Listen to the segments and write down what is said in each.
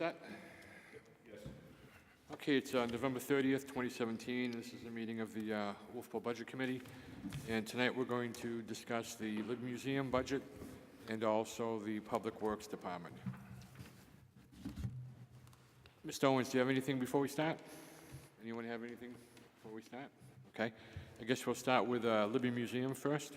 Set? Yes. Okay, it's November 30th, 2017. This is a meeting of the Wolfeboro Budget Committee. And tonight we're going to discuss the Libby Museum budget and also the Public Works Department. Mr. Owens, do you have anything before we start? Anyone have anything before we start? Okay. I guess we'll start with Libby Museum first.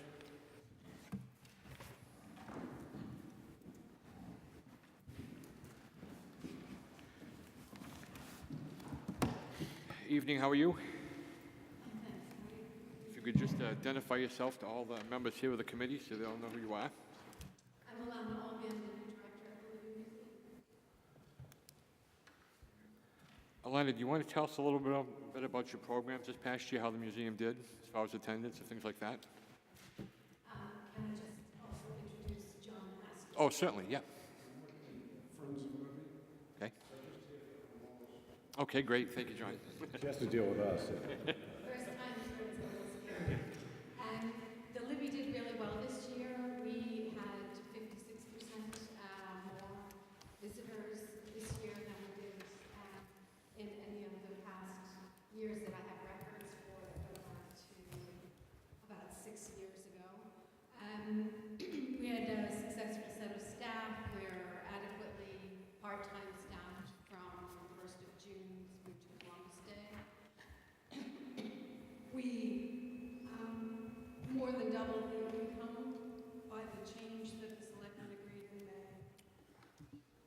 Evening, how are you? If you could just identify yourself to all the members here of the committee so they'll know who you are. I'm Alana Allman, the director of the Libby Museum. Alana, do you want to tell us a little bit about your programs this past year, how the museum did, as far as attendance and things like that? Can I just also introduce John Astor? Oh, certainly, yeah. Okay. Okay, great. Thank you, John. She has to deal with us. First time it's always scary. And the Libby did really well this year. We had 56% more visitors this year than we did in any of the past years that I have records for that go back to about 6 years ago. We had a successful set of staff. We're adequately part-time staffed from 1st of June through to Columbus Day. We more than doubled the income by the change that the selectmen agreed in May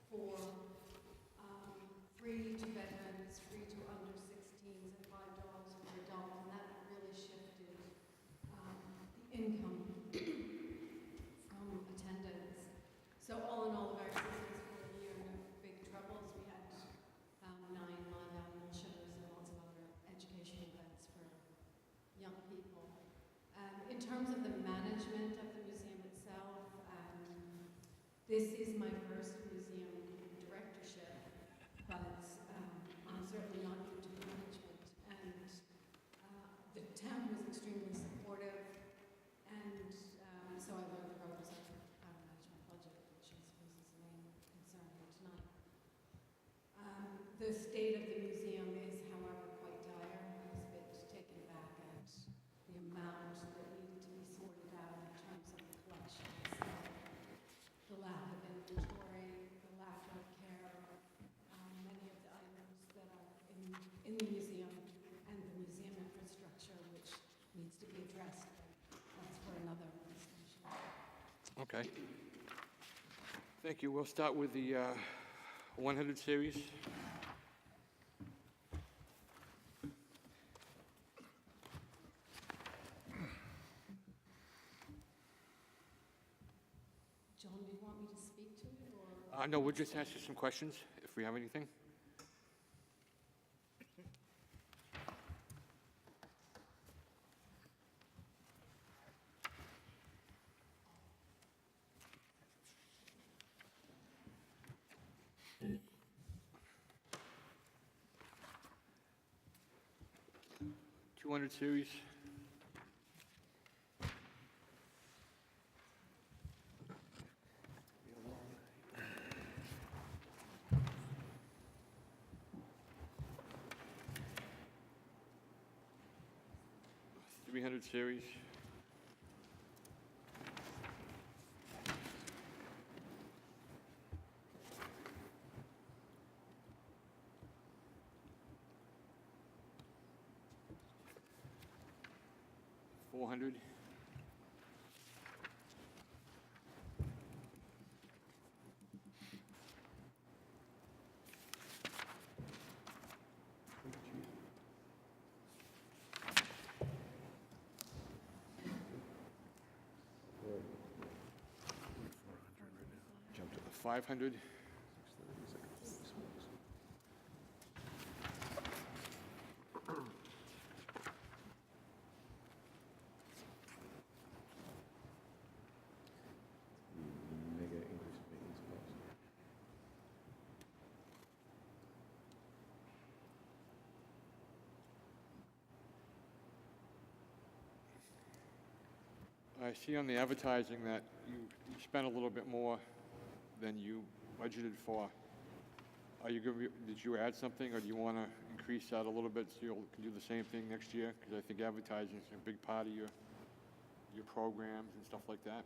for free to veterans, free to under 16s, and $5 per adult, and that really shifted the income from attendance. So all in all, a very successful year, no big troubles. We had 9 live animal shows and lots of other education events for young people. In terms of the management of the museum itself, this is my first museum directorship, but I'm certainly not new to management. And the town was extremely supportive, and so I learned the ropes of how to manage my budget, which I suppose is the main concern here tonight. The state of the museum is, however, quite dire. I was a bit taken back at the amount that needed to be sorted out in terms of the collections, the lack of inventory, the lack of care, many of the items that are in the museum, and the museum infrastructure, which needs to be addressed. That's for another discussion. Okay. Thank you. We'll start with the 100 series. John, do you want me to speak to it, or? No, we'll just ask you some questions if we have anything. $200 series. $300 series. $400. Jump to the 500. mega increase of maintenance costs. I see on the advertising that you spent a little bit more than you budgeted for. Are you going to, did you add something, or do you want to increase that a little bit so you can do the same thing next year? Because I think advertising is a big part of your programs and stuff like that.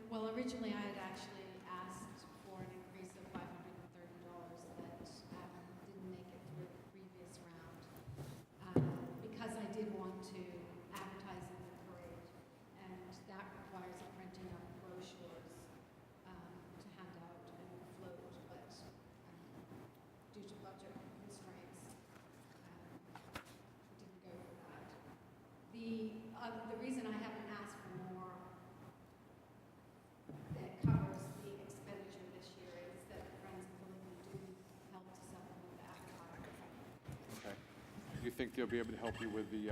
Well, originally I had actually asked for an increase of $530 that didn't make it through the previous round because I did want to advertise in the parade, and that requires a printing of brochures to hand out and float, but due to budget constraints, we didn't go for that. The reason I haven't asked for more that covers the expenditure this year is that the Friends of the Living do help to supplement the advertising. Okay. Do you think they'll be able to help you with the,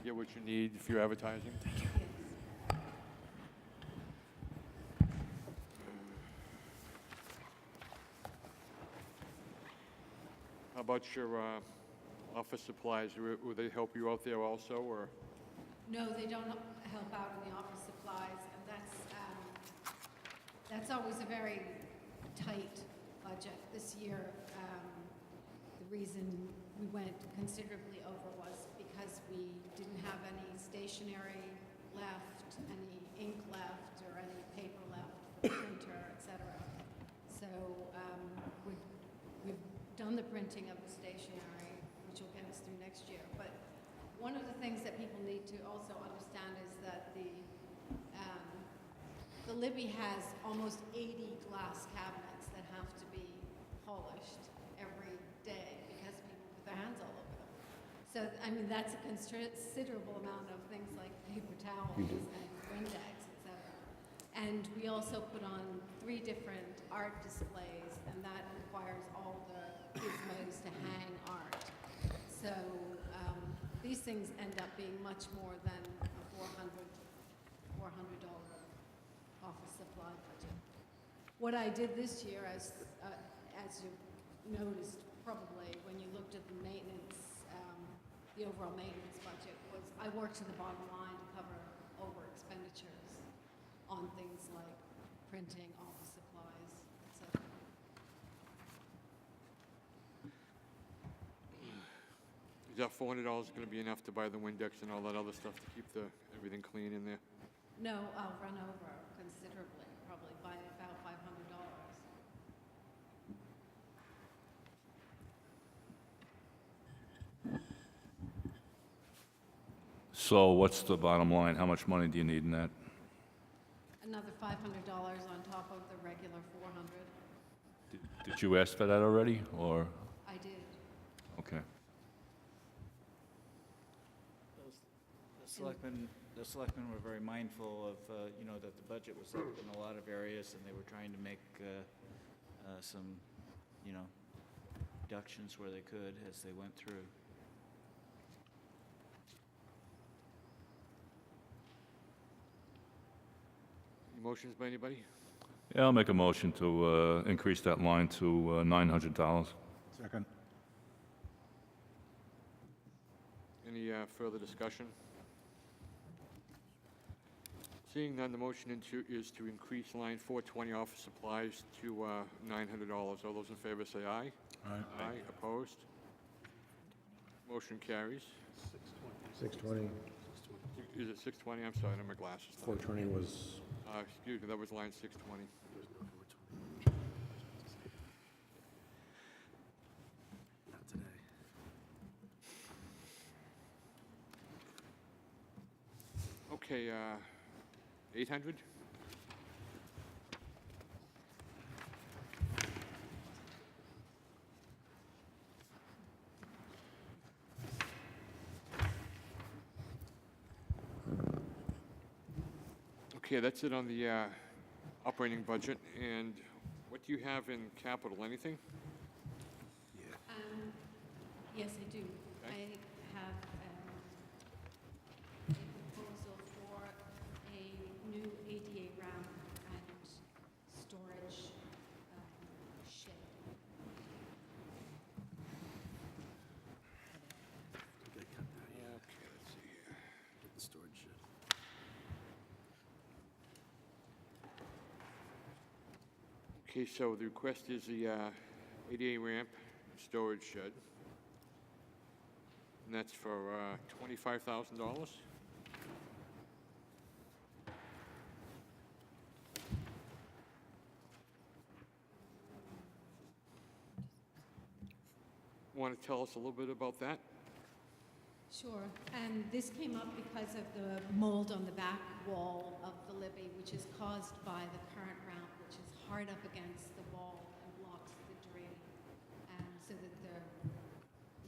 get what you need if you're advertising? Yes. How about your office supplies? Will they help you out there also, or? No, they don't help out in the office supplies, and that's always a very tight budget. This year, the reason we went considerably over was because we didn't have any stationery left, any ink left, or any paper left for the printer, etc. So we've done the printing of the stationery, which will get us through next year. But one of the things that people need to also understand is that the Libby has almost 80 glass cabinets that have to be polished every day because people put their hands all over them. So, I mean, that's a considerable amount of things like paper towels and Windex, etc. And we also put on 3 different art displays, and that requires all the gizmos to hang art. So these things end up being much more than a $400 office supply budget. What I did this year, as you noticed probably when you looked at the maintenance, the overall maintenance budget, was I worked to the bottom line to cover over expenditures on things like printing, office supplies, etc. Is that $400 going to be enough to buy the Windex and all that other stuff to keep everything clean in there? No, I'll run over considerably, probably by about $500. So what's the bottom line? How much money do you need in that? Another $500 on top of the regular 400. Did you ask for that already, or? I did. Okay. The selectmen were very mindful of, that the budget was up in a lot of areas, and they were trying to make some, reductions where they could as they went through. Any motions by anybody? Yeah, I'll make a motion to increase that line to $900. Second. Any further discussion? Seeing none, the motion is to increase line 420 office supplies to $900. All those in favor say aye. Aye. Aye. Opposed? Motion carries. 620, Is it 620? I'm sorry, I don't have my glasses. 420 was, Excuse me, that was line 620. not today. Okay, 800? Okay, that's it on the operating budget. And what do you have in capital? Anything? Yes, I do. Okay. I have a proposal for a new ADA ramp and storage shed. Okay, let's see here. The storage shed. Okay, so the request is the ADA ramp and storage shed. And that's for $25,000. Want to tell us a little bit about that? Sure, and this came up because of the mold on the back wall of the Libby, which is caused by the current ramp, which is hard up against the wall and blocks the drain, so that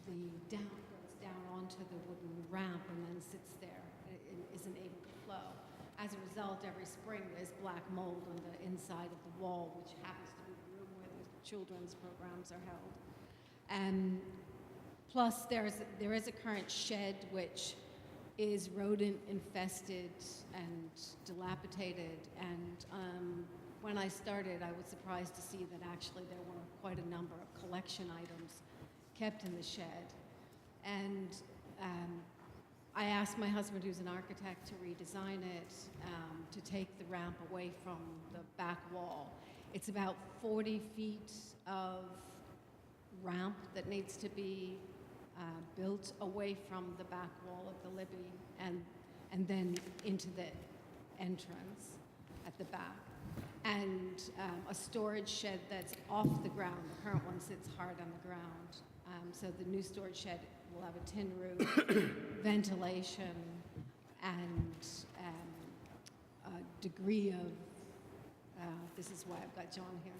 the down goes down onto the wooden ramp and then sits there and isn't able to flow. As a result, every spring there's black mold on the inside of the wall, which happens to be the room where the children's programs are held. Plus, there is a current shed which is rodent infested and dilapidated. And when I started, I was surprised to see that actually there were quite a number of collection items kept in the shed. And I asked my husband, who's an architect, to redesign it, to take the ramp away from the back wall. It's about 40 feet of ramp that needs to be built away from the back wall of the Libby and then into the entrance at the back. And a storage shed that's off the ground. The current one sits hard on the ground. So the new storage shed will have a tin roof, ventilation, and a degree of, this is why I've got John here,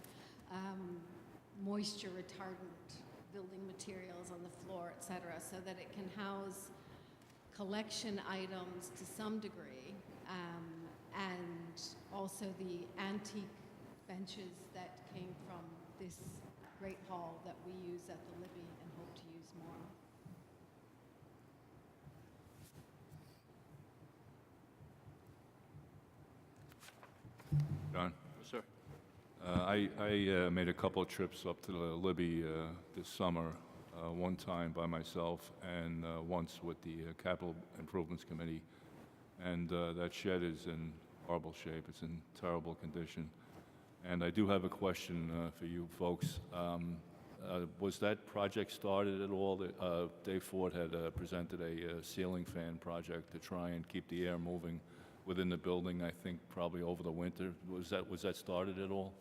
moisture retardant building materials on the floor, et cetera, so that it can house collection items to some degree, and also the antique benches that came from this great hall that we use at the Libby and hope to use more. John? Yes, sir. I made a couple of trips up to the Libby this summer, one time by myself and once with the Capital Improvements Committee. And that shed is in horrible shape. It's in terrible condition. And I do have a question for you folks. Was that project started at all? Dave Ford had presented a ceiling fan project to try and keep the air moving within the building, I think probably over the winter. Was that started at all?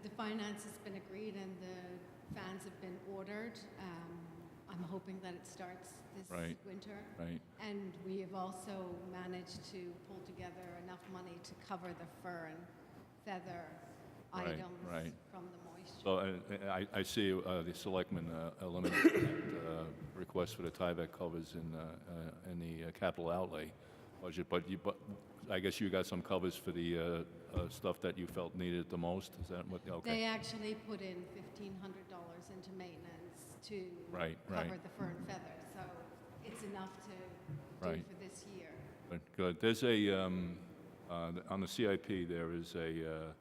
The finance has been agreed and the fans have been ordered. I'm hoping that it starts this winter. Right. And we have also managed to pull together enough money to cover the fur and feather items from the moisture. So I see the selectmen eliminated that request for the Tyvek covers in the capital outlay budget, but I guess you got some covers for the stuff that you felt needed the most. Is that what? Okay. They actually put in $1,500 into maintenance to cover the fur and feather, so it's enough to do for this year. Good. There's a on the CIP. There is a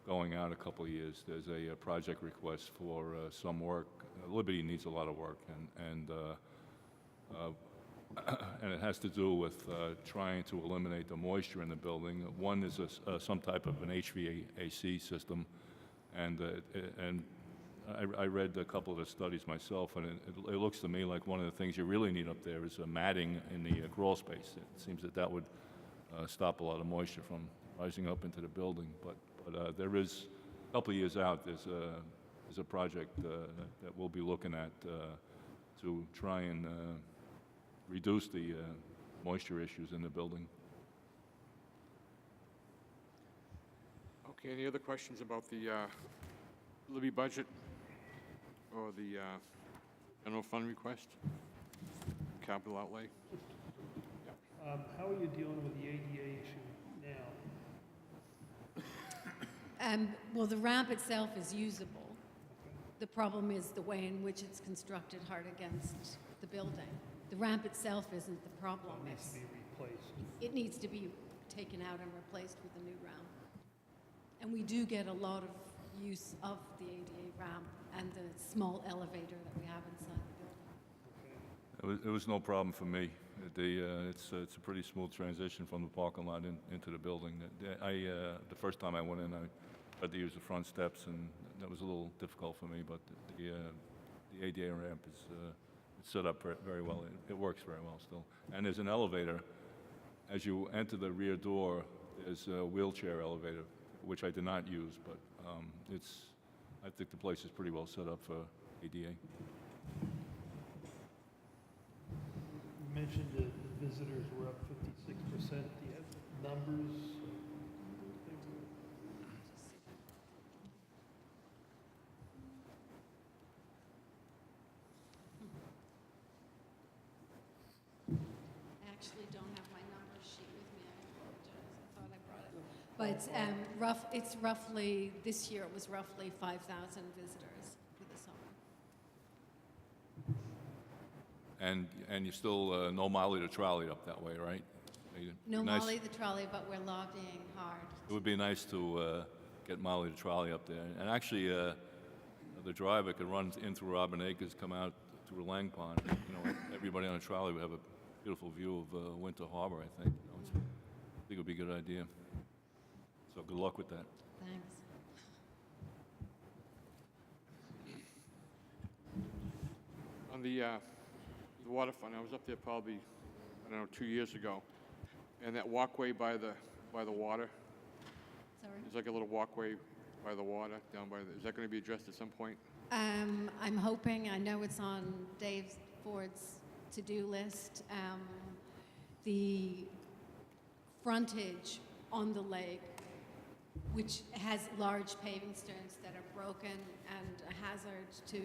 going out a couple of years. There's a project request for some work. Liberty needs a lot of work, and it has to do with trying to eliminate the moisture in the building. One is some type of an HVAC system, and I read a couple of the studies myself, and it looks to me like one of the things you really need up there is a matting in the crawl space. It seems that would stop a lot of moisture from rising up into the building. But there is, a couple of years out, there's a project that we'll be looking at to try and reduce the moisture issues in the building. Okay, any other questions about the Libby budget or the general fund request? Capital outlay? How are you dealing with the ADA issue now? Well, the ramp itself is usable. The problem is the way in which it's constructed hard against the building. The ramp itself isn't the problem. It needs to be replaced. It needs to be taken out and replaced with a new ramp. And we do get a lot of use of the ADA ramp and the small elevator that we have inside the building. It was no problem for me. It's a pretty smooth transition from the parking lot into the building. The first time I went in, Had to use the front steps, and that was a little difficult for me, but the ADA ramp is it's set up very well. It works very well still. And there's an elevator. As you enter the rear door, there's a wheelchair elevator, which I did not use, but I think the place is pretty well set up for ADA. You mentioned that the visitors were up 56%. Do you have numbers? I actually don't have my number sheet with me. I apologize. I thought I brought it. But it's roughly, this year it was roughly 5,000 visitors for the summer. And you still no Molly the trolley up that way, right? No Nice. Molly the trolley, but we're lobbying hard. It would be nice to get Molly the trolley up there. And actually, the driver could run in through Robin Acres, come out through Lang Pond. Everybody on a trolley would have a beautiful view of Winter Harbor, I think. I think it would be a good idea. So good luck with that. Thanks. On the waterfront, I was up there probably, I don't know, 2 years ago, and that walkway by the water, Sorry. there's like a little walkway by the water down by is that going to be addressed at some point? I'm hoping, I know it's on Dave Ford's to-do list, the frontage on the lake, which has large paving stones that are broken and a hazard to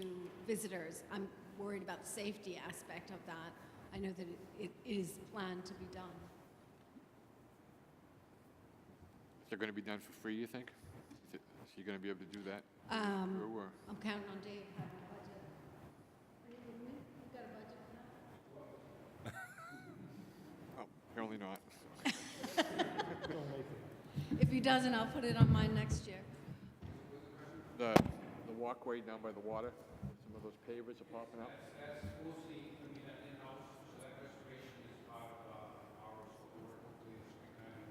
visitors. I'm worried about the safety aspect of that. I know that it is planned to be done. Is it going to be done for free, you think? Is he going to be able to do that? Or- I'm counting on Dave having a budget. Are you with me? You've got a budget for that? Oh, apparently not. Don't make it. If he doesn't, I'll put it on mine next year. The walkway down by the water, some of those pavers are popping up.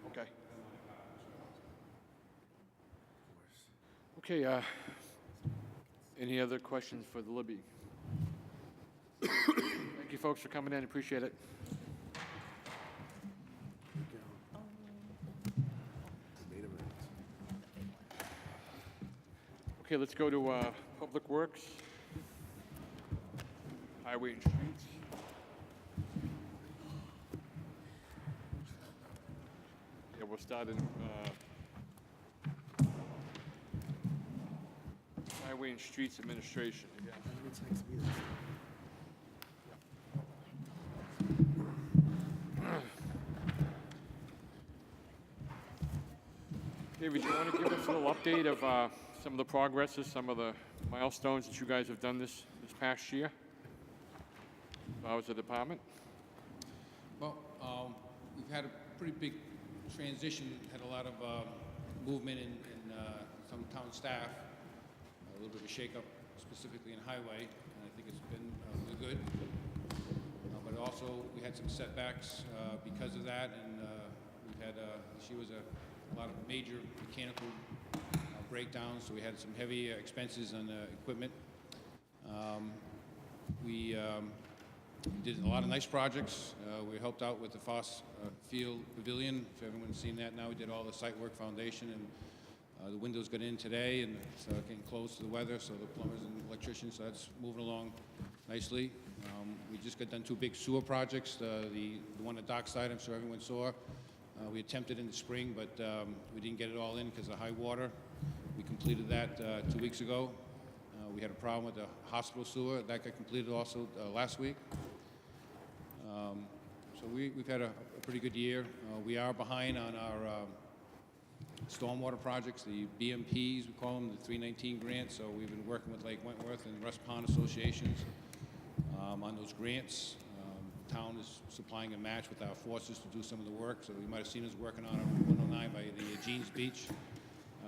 Okay. Okay, any other questions for the Libby? Thank you, folks, for coming in. Appreciate it. Okay, let's go to Public Works, Highway and Streets. Yeah, we'll start in Highway and Streets Administration again. David, do you want to give us a little update of some of the progresses, some of the milestones that you guys have done this past year? How was the department? Well, we've had a pretty big transition, had a lot of movement in some town staff, a little bit of a shakeup specifically in highway, and I think it's been really good. But also, we had some setbacks because of that, and we've had, this year was a lot of major mechanical breakdowns, so we had some heavy expenses on equipment. We did a lot of nice projects. We helped out with the Foss Field Pavilion. If everyone's seen that now, we did all the site work foundation, and the windows got in today, and it's getting close to the weather, so the plumbers and electricians, so that's moving along nicely. We just got done 2 big sewer projects. The one at Dockside, I'm sure everyone saw. We attempted in the spring, but we didn't get it all in because of high water. We completed that 2 weeks ago. We had a problem with the hospital sewer. That got completed also last week. So we've had a pretty good year. We are behind on our stormwater projects, the BMPs, we call them, the 319 grants. So we've been working with Lake Wentworth and Russ Pond associations on those grants. The town is supplying a match with our forces to do some of the work. So you might have seen us working on 109 by the Jeans Beach.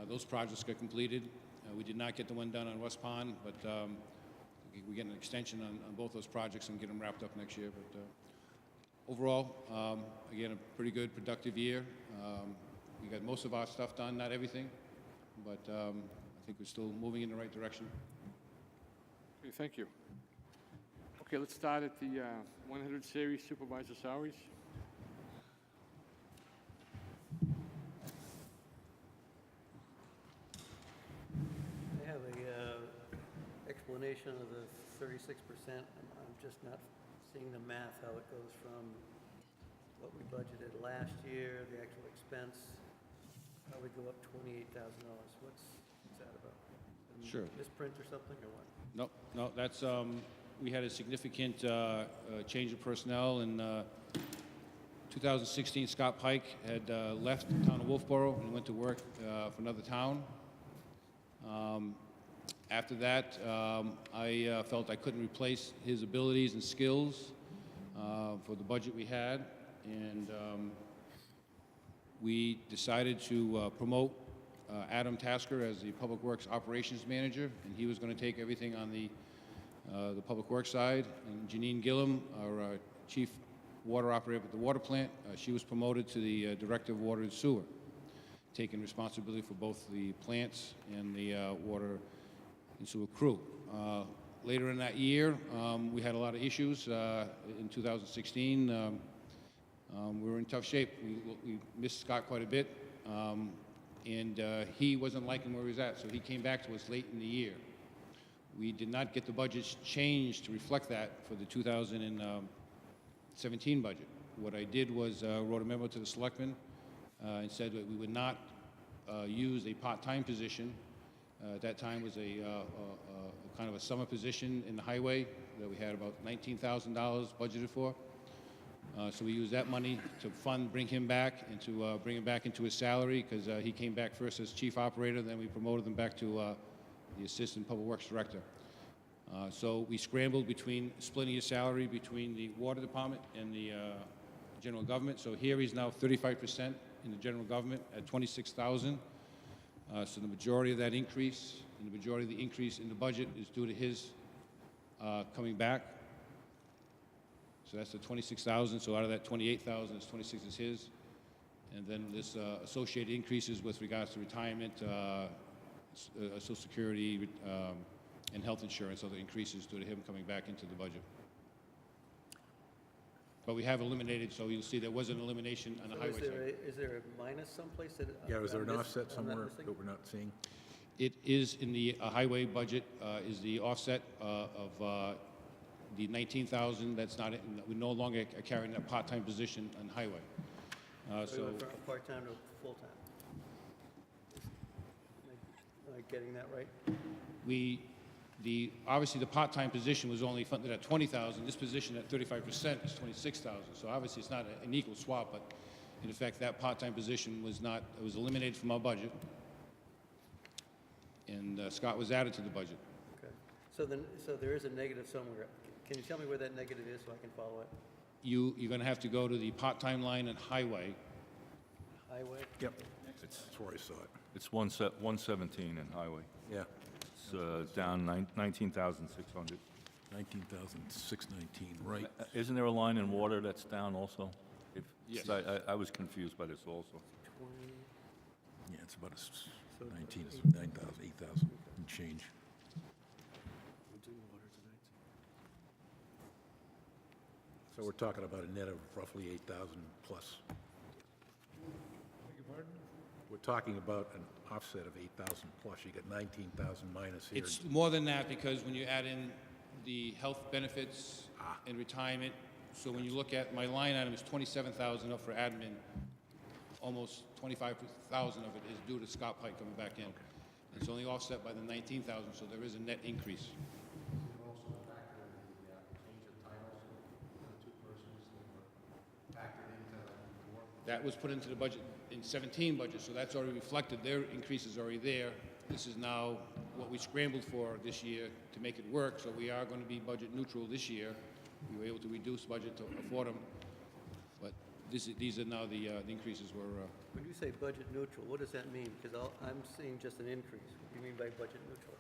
Those projects got completed. We did not get the one done on West Pond, but we get an extension on both those projects and get them wrapped up next year. But overall, again, a pretty good, productive year. We got most of our stuff done, not everything. but I think we're still moving in the right direction. Okay, thank you. Okay, let's start at the 100 series supervisor salaries. I have a explanation of the 36%. I'm just not seeing the math, how it goes from what we budgeted last year, the actual expense, how we go up $28,000. What's that about? Sure. Misprint or something, or what? No, that's, we had a significant change of personnel in 2016. Scott Pike had left the town of Wolfeboro and went to work for another town. After that, I felt I couldn't replace his abilities and skills for the budget we had, and we decided to promote Adam Tasker as the Public Works Operations Manager, and he was going to take everything on the Public Works side. And Janine Gillum, our Chief Water Operator at the water plant, she was promoted to the Director of Water and Sewer, taking responsibility for both the plants and the water and sewer crew. Later in that year, we had a lot of issues. In 2016, we were in tough shape. We missed Scott quite a bit, and he wasn't liking where he was at, so he came back to us late in the year. We did not get the budgets changed to reflect that for the 2017 budget. What I did was wrote a memo to the selectmen and said that we would not use a part-time position. At that time was a kind of a summer position in the highway that we had about $19,000 budgeted for. So we used that money to bring him back, and to bring him back into his salary, because he came back first as chief operator, then we promoted him back to the assistant public works director. So we scrambled between splitting his salary between the water department and the general government. So here he's now 35% in the general government at $26,000. So the majority of that increase, and the majority of the increase in the budget is due to his coming back. So that's the $26,000. So out of that $28,000, $26,000 is his. And then this associated increases with regards to retirement, Social Security, and health insurance, other increases due to him coming back into the budget. But we have eliminated, so you'll see there was an elimination on the highway side. Is there a minus someplace that? Yeah, is there an I'm offset not somewhere missing? that we're not seeing? It is in the highway budget, is the offset of the $19,000. That's not, we no longer are carrying that part-time position on highway. So we went from part-time to full-time. Am I getting that right? Obviously the part-time position was only funded at $20,000. This position at 35% is $26,000. So obviously it's not an equal swap, but in effect that part-time position was not, it was eliminated from our budget, and Scott was added to the budget. Okay. So there is a negative somewhere. Can you tell me where that negative is so I can follow it? You're going to have to go to the part-time line and highway. Highway? Yep. That's where I saw it. It's 117 in highway. Yeah, It's down 19,600. 19,619, right. Isn't there a line in water that's down also? Yes. I was confused by this also. 20, Yeah, it's about So 19, it's 9,000, 8,000 and change. So we're talking about a net of roughly 8,000 plus. We're talking about an offset of 8,000 plus. You got 19,000 minus here. It's more than that, because when you add in the health benefits and retirement, so when you look at my line item is 27,000 up for admin, almost 25,000 of it is due to Scott Pike coming back in. It's only offset by the 19,000, so there is a net increase. That was put into the budget in 17 budget, so that's already reflected. Their increase is already there. This is now what we scrambled for this year to make it work, so we are going to be budget neutral this year. We were able to reduce budget to afford them, but these are now the increases we're... When you say budget neutral, what does that mean? Because I'm seeing just an increase. What do you mean by budget neutral?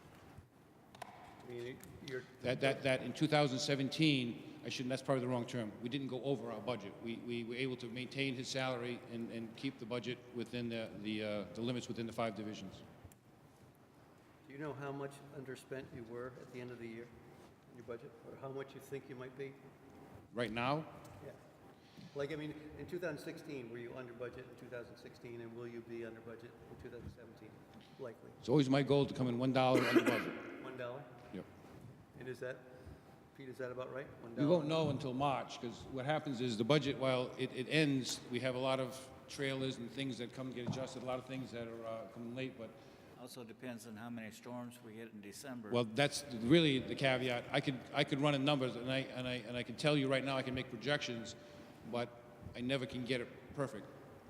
I mean, you're... That in 2017, that's probably the wrong term. We didn't go over our budget. We were able to maintain his salary and keep the budget within the limits within the 5 divisions. Do you know how much underspent you were at the end of the year in your budget? Or how much you think you might be? Right now, Yeah. Like, I mean, in 2016, were you under budget in 2016, and will you be under budget in 2017? Likely. it's always my goal to come in $1 under budget. $1? Yep. And is that, Pete, is that about right? $1? We won't know until March, because what happens is the budget, while it ends, we have a lot of trailers and things that come and get adjusted, a lot of things that are coming late, but, Also depends on how many storms we get in December. well, that's really the caveat. I could run in numbers, and I can tell you right now, I can make projections, but I never can get it perfect.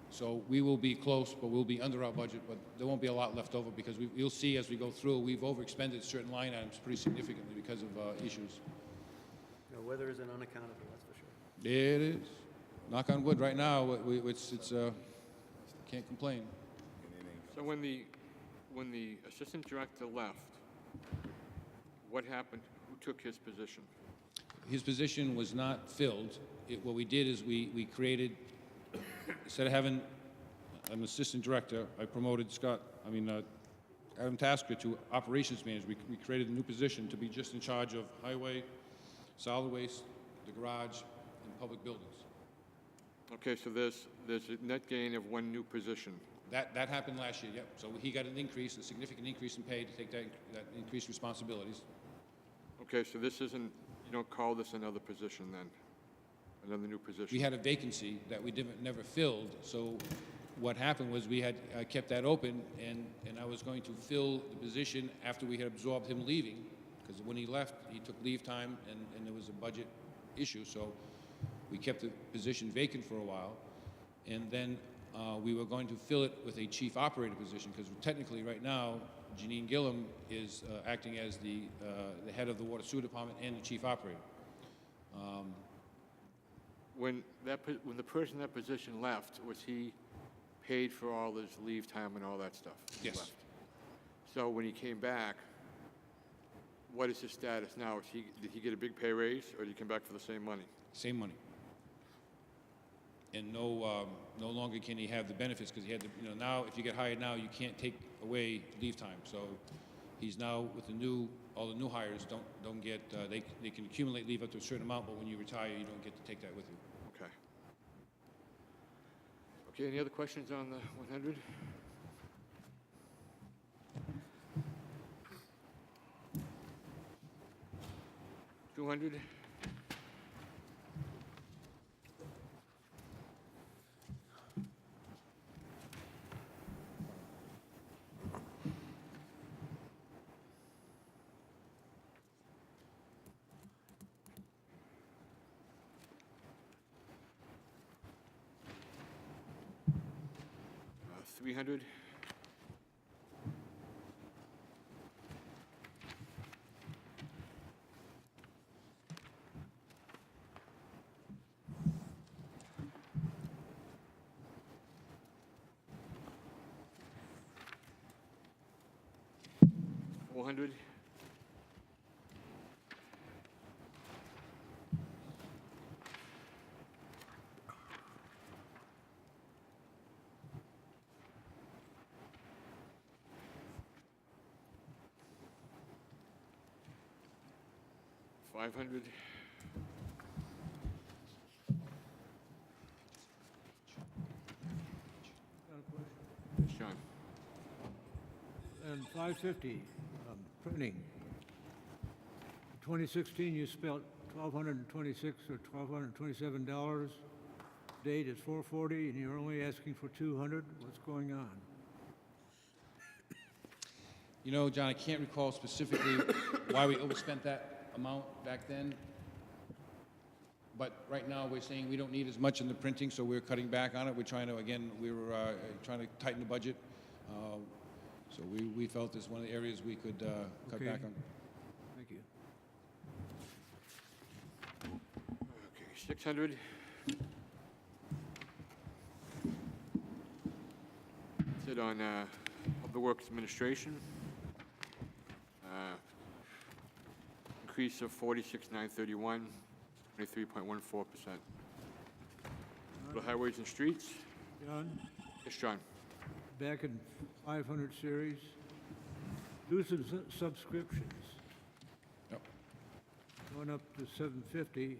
So we will be close, but we'll be under our budget, but there won't be a lot left over, because you'll see as we go through, we've overexpended certain line items pretty significantly because of issues. You know, weather isn't unaccountable, that's for sure. It is. Knock on wood, right now, can't complain. So when the assistant director left, what happened? Who took his position? His position was not filled. What we did is we created, instead of having an assistant director, I promoted Adam Tasker to operations manager. We created a new position to be just in charge of highway, solid waste, the garage, and public buildings. Okay, so there's a net gain of one new position. That happened last year, yep. So he got an increase, a significant increase in pay to take that increased responsibilities. Okay, so this isn't, you don't call this another position then? Another new position? We had a vacancy that we never filled, so what happened was we had kept that open, and I was going to fill the position after we had absorbed him leaving, because when he left, he took leave time, and there was a budget issue, so we kept the position vacant for a while, and then we were going to fill it with a chief operator position, because technically right now, Janine Gillum is acting as the head of the water sewer department and the chief operator. When the person in that position left, was he paid for all his leave time and all that stuff? He Yes. left. So when he came back, what is his status now? Did he get a big pay raise, or did he come back for the same money? Same money. And no longer can he have the benefits, because he had now if you get hired now, you can't take away leave time. So he's now with all the new hires don't get, they can accumulate leave up to a certain amount, but when you retire, you don't get to take that with you. Okay. Okay, any other questions on the 100? $200? $300? $400? $500? Yes, John. And 550, printing. 2016, you spent $1,226 or $1,227. Date is 440, and you're only asking for 200. What's going on? You know, John, I can't recall specifically why we overspent that amount back then. But right now, we're saying we don't need as much in the printing, so we're cutting back on it. We're trying to, again, we were trying to tighten the budget. So we felt this is one of the areas we could cut Okay. back on. Thank you. Okay, 600? Sit on Public Works Administration. Increase of 46,931, 23.14%. The highways and streets. John, Yes, John. back in 500 series, Dues and subscriptions, Yep. going up to 750.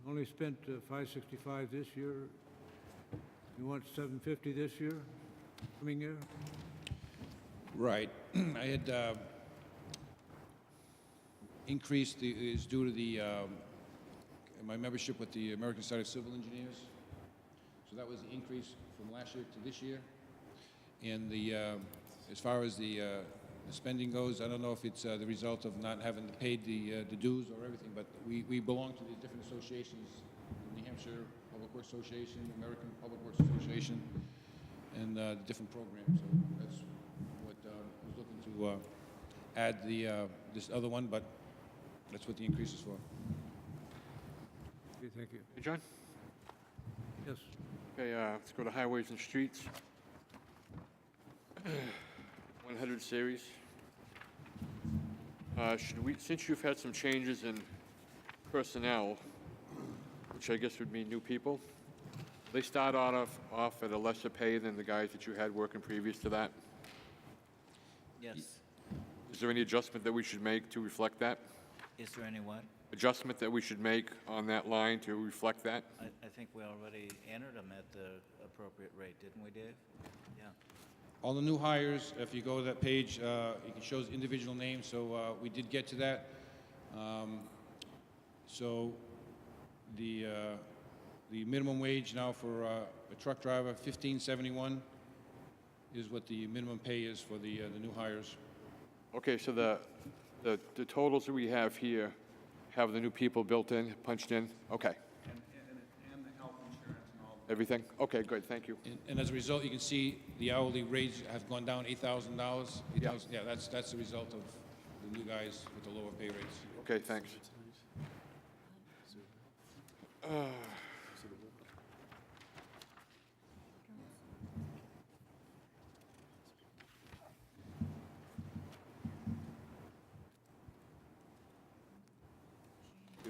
Only spent 565 this year. You want 750 this year, coming year? Right. I had increased is due to the my membership with the American Society of Civil Engineers. So that was the increase from last year to this year. And as far as the spending goes, I don't know if it's the result of not having paid the dues or everything, but we belong to the different associations, the New Hampshire Public Works Association, American Public Works Association, and different programs. So that's what I was looking to add this other one, but that's what the increase is for. Okay, thank you. Hey, John? Yes. Okay, let's go to highways and streets. 100 series. Should we, since you've had some changes in personnel, which I guess would mean new people, they start off at a lesser pay than the guys that you had working previous to that? Yes. Is there any adjustment that we should make to reflect that? Is there any what? Adjustment that we should make on that line to reflect that? I think we already entered them at the appropriate rate, didn't we, Dave? Yeah. All the new hires, if you go to that page, it shows individual names, so we did get to that. So the minimum wage now for a truck driver, $15.71, is what the minimum pay is for the new hires. Okay, so the totals that we have here have the new people built in, punched in? Okay. And the health insurance and all. Everything? Okay, good, thank you. And as a result, you can see the hourly rates have gone down $8,000. Yeah. Yeah, that's the result of the new guys with the lower pay rates. Okay, thanks.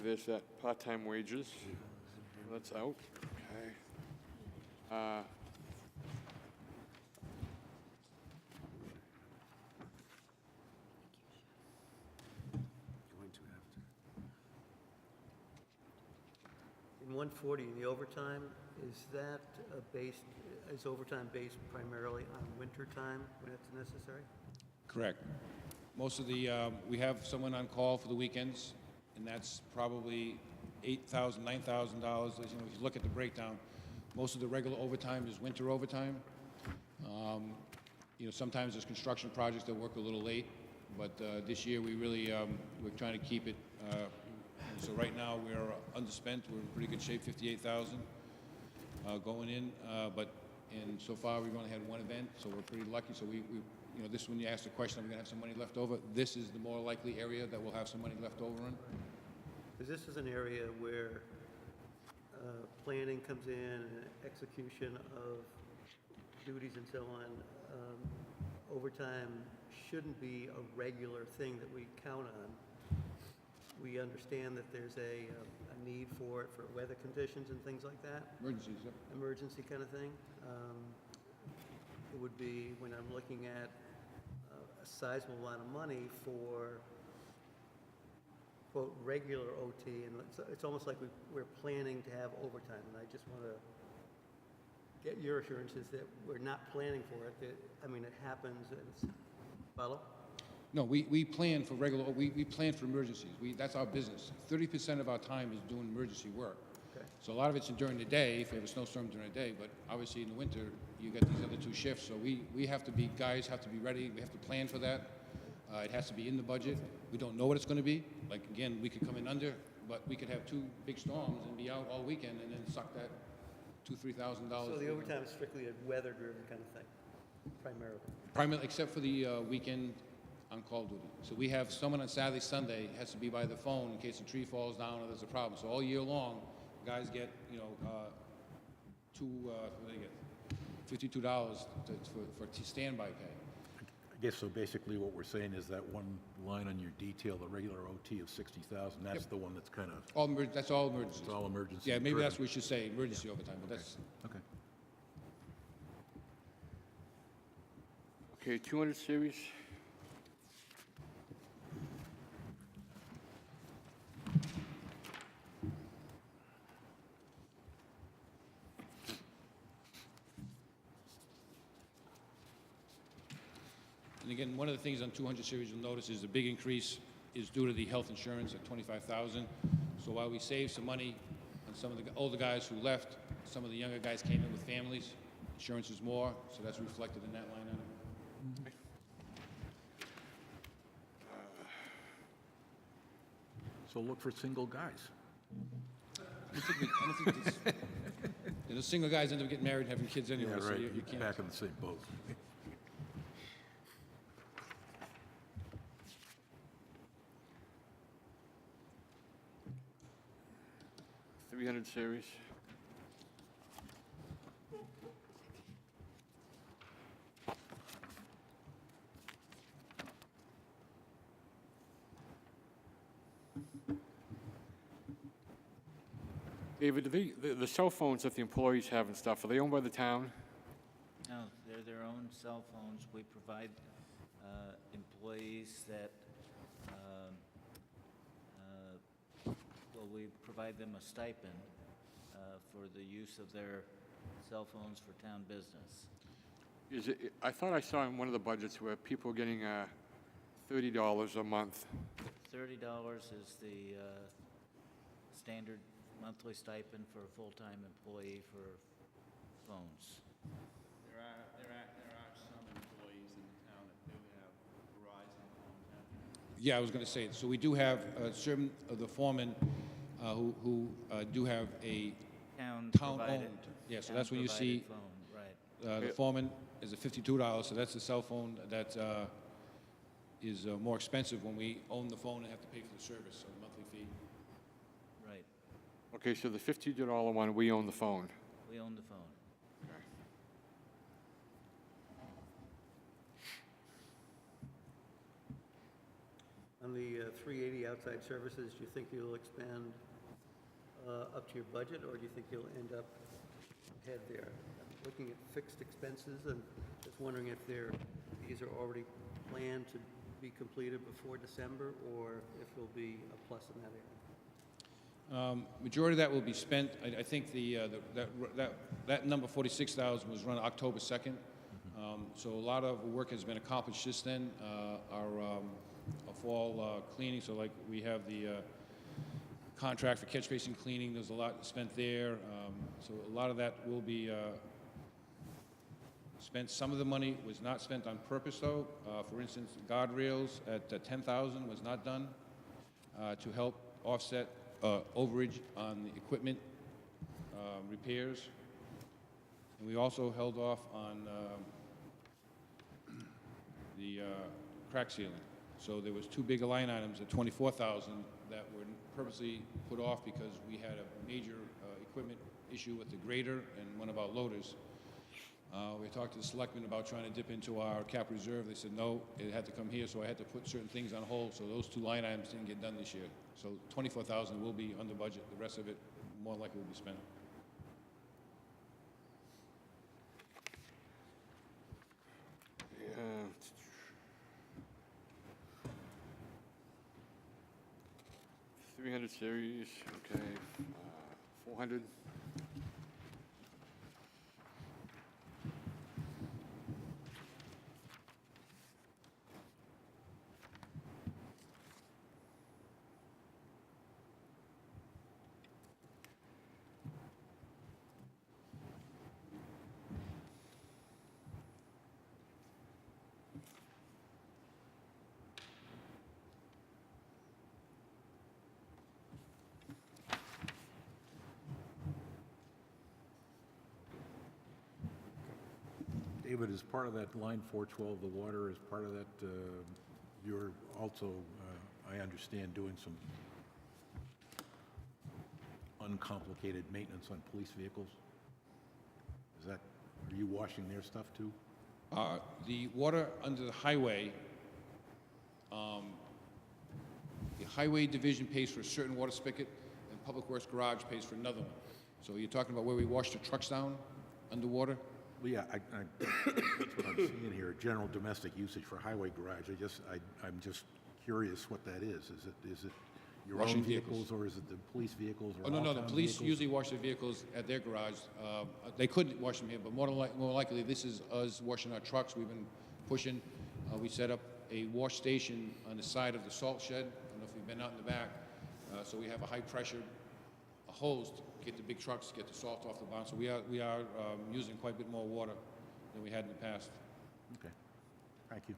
There's that part-time wages. That's out. Okay. In 140, the overtime, is that is overtime based primarily on winter time when it's necessary? Correct. Most of the, we have someone on call for the weekends, and that's probably $8,000, $9,000. You know, if you look at the breakdown, most of the regular overtime is winter overtime. You know, sometimes there's construction projects that work a little late, but this year we really, we're trying to keep it. So right now we're underspent. We're in pretty good shape, 58,000 going in. And so far we've only had one event, so we're pretty lucky. So we you know, this when you ask the question, are we going to have some money left over? This is the more likely area that we'll have some money left over in. Because this is an area where planning comes in and execution of duties and so on. Overtime shouldn't be a regular thing that we count on. We understand that there's a need for it for weather conditions and things like that. Emergencies, yep. Emergency kind of thing. It would be, when I'm looking at a sizable amount of money for, quote, regular OT, and it's almost like we're planning to have overtime, and I just want to get your assurances that we're not planning for it, that, I mean, it happens, and it's, follow? No, we plan for regular, we plan for emergencies. That's our business. 30% of our time is doing emergency work. Okay. So a lot of it's during the day, if we have a snowstorm during the day, but obviously in the winter, you got these other two shifts. So we have to be, guys have to be ready. We have to plan for that. It has to be in the budget. We don't know what it's going to be. Like, again, we could come in under, but we could have two big storms and be out all weekend and then suck that $2,000, $3,000. So the overtime is strictly a weather-driven kind of thing, primarily? Primarily, except for the weekend on-call duty. So we have someone on Saturday, Sunday, has to be by the phone in case a tree falls down or there's a problem. So all year long, guys get, you know, what do they get? $52 for standby pay. I guess so basically what we're saying is that one line on your detail, the regular OT of 60,000, that's Yep. the one that's kind of, That's all emergencies. it's all emergency. Yeah, maybe driven. that's what we should say, emergency overtime, but that's, Okay. Okay, 200 series. And again, one of the things on 200 series you'll notice is the big increase is due to the health insurance at $25,000. So while we saved some money on some of the older guys who left, some of the younger guys came in with families. Insurance is more, so that's reflected in that line item. So look for single guys. I don't think it's, the single guys end up getting married, having kids anyway, Yeah, so right, you you're can't. back in the same boat. 300 series. David, the cell phones that the employees have and stuff, are they owned by the town? No, they're their own cell phones. We provide employees that, well, we provide them a stipend for the use of their cell phones for town business. Is it, I thought I saw in one of the budgets where people were getting $30 a month. $30 is the standard monthly stipend for a full-time employee for phones. There are some employees in the town that do have Verizon phones. Yeah, I was going to say, so we do have certain of the foremen who do have a town-owned. Town-provided. Yeah, so that's when you see phone, right. the foreman is a $52, so that's the cell phone that is more expensive when we own the phone and have to pay for the service, so the monthly fee. Right. Okay, so the $50 one, we own the phone. We own the phone. On the 380 outside services, do you think you'll expand up to your budget, or do you think you'll end up ahead there? I'm looking at fixed expenses and just wondering if these are already planned to be completed before December, or if there'll be a plus in that area. Majority of that will be spent. I think that number 46,000 was run October 2nd. So a lot of work has been accomplished since then. Our fall cleaning, so like we have the contract for catch basin cleaning. There's a lot spent there. So a lot of that will be spent. Some of the money was not spent on purpose, though. For instance, guardrails at 10,000 was not done to help offset overage on the equipment repairs. And we also held off on the crack sealing. So there was two big line items at 24,000 that were purposely put off because we had a major equipment issue with the grader and one of our loaders. We talked to the selectmen about trying to dip into our cap reserve. They said no, it had to come here, so I had to put certain things on hold. So those two line items didn't get done this year. So 24,000 will be under budget. The rest of it more likely will be spent. Yeah. 300 series, okay, 400. David, as part of that line 412, the water, as part of that, you're also, I understand, doing some uncomplicated maintenance on police vehicles? Are you washing their stuff too? The water under the highway division pays for a certain water spigot, and Public Works Garage pays for another one. So you're talking about where we wash the trucks down underwater? Well, yeah, that's what I'm seeing here, general domestic usage for highway garage. I'm just curious what that is. Is it your Washing own vehicles. vehicles, or is it the police vehicles, or Oh, no, all no, the town police vehicles? usually wash their vehicles at their garage. They could wash them here, but more likely, this is us washing our trucks. We've been pushing, We set up a wash station on the side of the salt shed. I don't know if you've been out in the back. So we have a high-pressure hose to get the big trucks, get the salt off the bottom. So we are using quite a bit more water than we had in the past. Okay, thank you.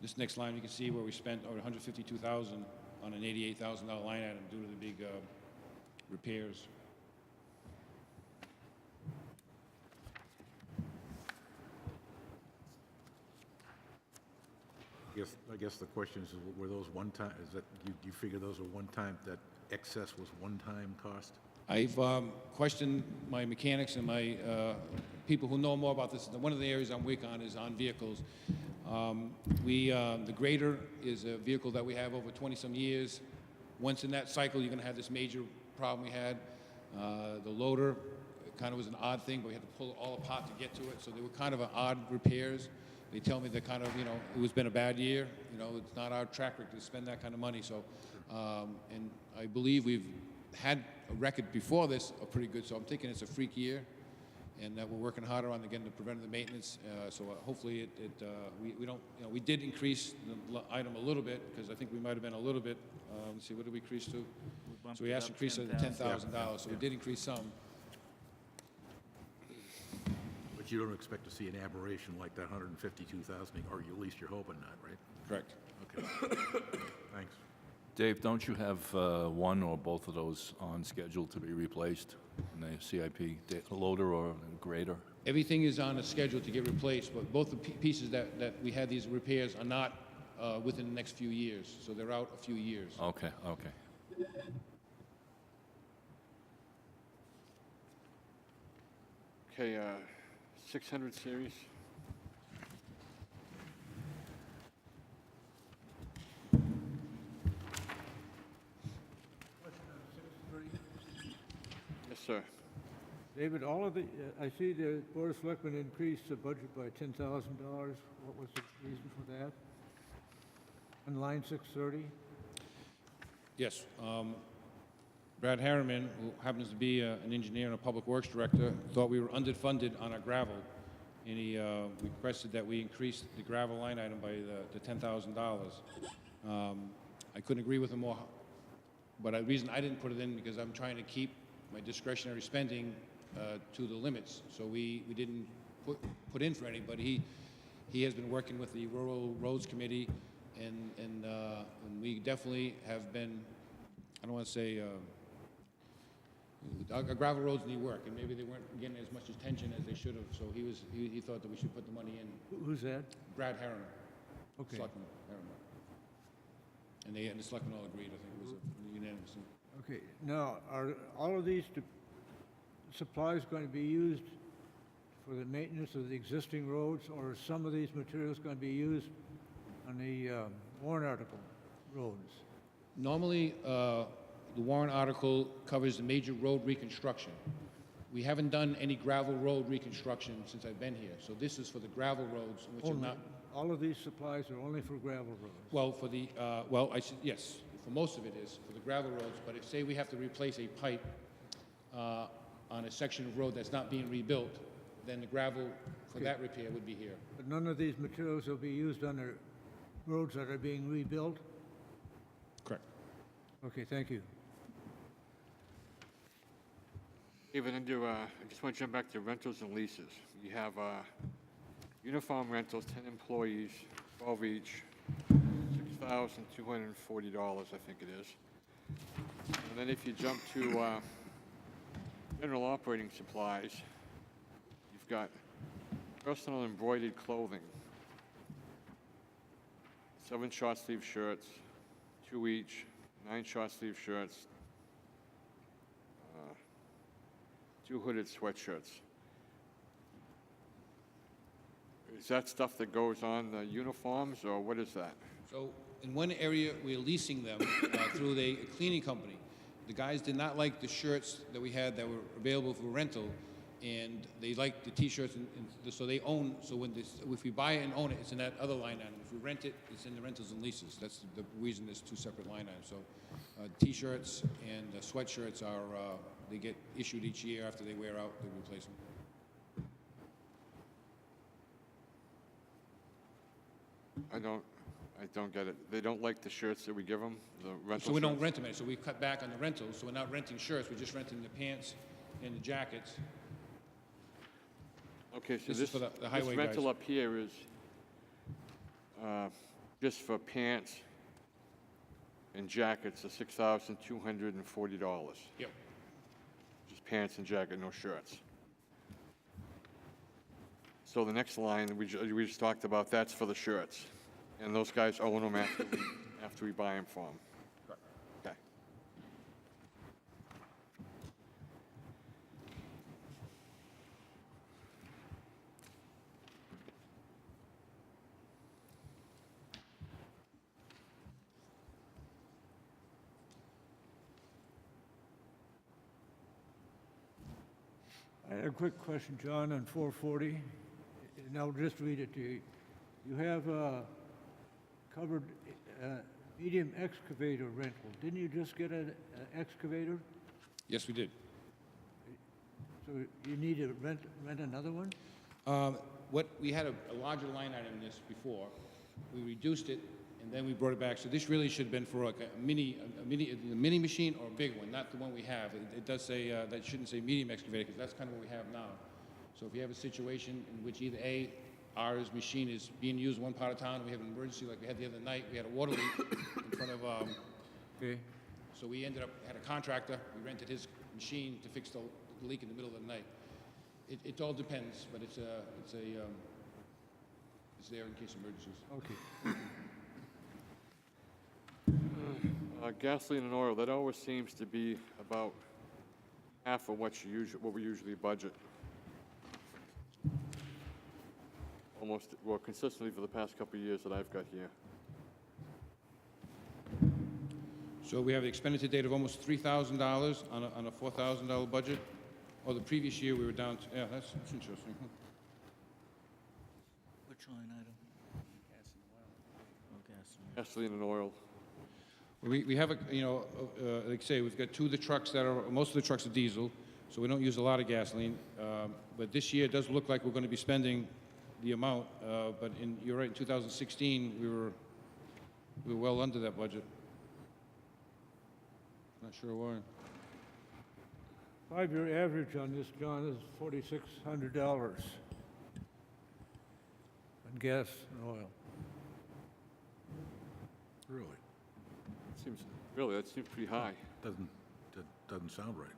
This next line, you can see where we spent over $152,000 on an $88,000 line item due to the big repairs. I guess the question is, were those one-time, is that, you figure those are one-time, that excess was one-time cost? I've questioned my mechanics and my people who know more about this. One of the areas I'm weak on is on vehicles. The grader is a vehicle that we have over 20-some years. Once in that cycle, you're going to have this major problem we had. The loader kind of was an odd thing, but we had to pull it all apart to get to it. So they were kind of odd repairs. They tell me that kind of, it was been a bad year. It's not our track record to spend that kind of money. So, and I believe we've had a record before this pretty good. So I'm thinking it's a freak year, and that we're working harder on again the preventative maintenance. So hopefully we don't, we did increase the item a little bit because I think we might have been a little bit. Let's see, what did we increase to? So we asked to increase it to $10,000. So we did increase some. But you don't expect to see an aberration like that 152,000, or at least you're hoping not, right? Correct. Okay. Thanks. Dave, don't you have one or both of those on schedule to be replaced in the CIP, a loader or a grader? Everything is on a schedule to get replaced, but both the pieces that we had these repairs are not within the next few years, so they're out a few years. Okay, okay. Okay, 600 series. Yes, sir. David, all of the, I see the Board of Selectmen increased the budget by $10,000. What was the reason for that? On line 630? Yes. Brad Harriman, who happens to be an engineer and a public works director, thought we were underfunded on our gravel, and he requested that we increase the gravel line item by the $10,000. I couldn't agree with him more, but the reason I didn't put it in because I'm trying to keep my discretionary spending to the limits. So we didn't put in for anybody. He has been working with the Rural Roads Committee, and we definitely have been, I don't want to say, our gravel roads need work, and maybe they weren't getting as much attention as they should have. So he thought that we should put the money in. Who's that? Brad Harriman. Okay. Selectman Harriman. And the selectmen all agreed. I think it was unanimous. Okay, now, are all of these supplies going to be used for the maintenance of the existing roads, or are some of these materials going to be used on the warrant article roads? Normally, the warrant article covers the major road reconstruction. We haven't done any gravel road reconstruction since I've been here, so this is for the gravel roads, which are not. All of these supplies are only for gravel roads? Well, for the, yes, for most of it is, for the gravel roads, but if, say, we have to replace a pipe on a section of road that's not being rebuilt, then the gravel for that repair would be here. But none of these materials will be used on the roads that are being rebuilt? Correct. Okay, thank you. Even under, I just want to jump back to rentals and leases. You have uniform rentals, 10 employees, 12 each, $6,240, I think it is. And then if you jump to general operating supplies, you've got personal embroidered clothing, 7 short sleeve shirts, 2 each, 9 short sleeve shirts, 2 hooded sweatshirts. Is that stuff that goes on the uniforms, or what is that? So in one area, we're leasing them through a cleaning company. The guys did not like the shirts that we had that were available for rental, and they like the T-shirts, and so they own. So when this, if we buy it and own it, it's in that other line item. If we rent it, it's in the rentals and leases. That's the reason there's two separate line items. So T-shirts and sweatshirts are they get issued each year after they wear out. They replace them. I don't get it. They don't like the shirts that we give them, the rental So we don't shirts? rent them. So we cut back on the rentals. So we're not renting shirts. We're just renting the pants and the jackets. Okay, so This is this, for the this highway rental guys. up here is just for pants and jackets of $6,240. Yep. Just pants and jacket, no shirts. So the next line that we just talked about, that's for the shirts. And those guys own them after we buy them from them. Okay. I had a quick question, John, on 440, and I'll just read it to you. You have covered medium excavator rental. Didn't you just get an excavator? Yes, we did. So you need to rent another one? What we had a larger line item in this before. We reduced it, and then we brought it back. So this really should have been for like a mini machine or a big one, not the one we have. It does say that shouldn't say medium excavator because that's kind of what we have now. So if you have a situation in which either our machine is being used one part of town, we have an emergency like we had the other night. We had a water leak in front of. Okay. So we ended up had a contractor. We rented his machine to fix the leak in the middle of the night. It all depends, but it's there in case of emergencies. Okay. Gasoline and oil, that always seems to be about half of what we usually budget. Almost, well, consistently for the past couple of years that I've got here. So we have an expenditure date of almost $3,000 on a $4,000 budget. Or the previous year we were down to, yeah, that's interesting. Which line item? Oh, gas and oil. Gasoline and oil. We have like I say, we've got two of the trucks most of the trucks are diesel, so we don't use a lot of gasoline. But this year it does look like we're going to be spending the amount. But you're right, in 2016 we were well under that budget. Not sure why. 5-year average on this, John, is $4,600 on gas and oil. Really? That seems pretty high. Doesn't sound right.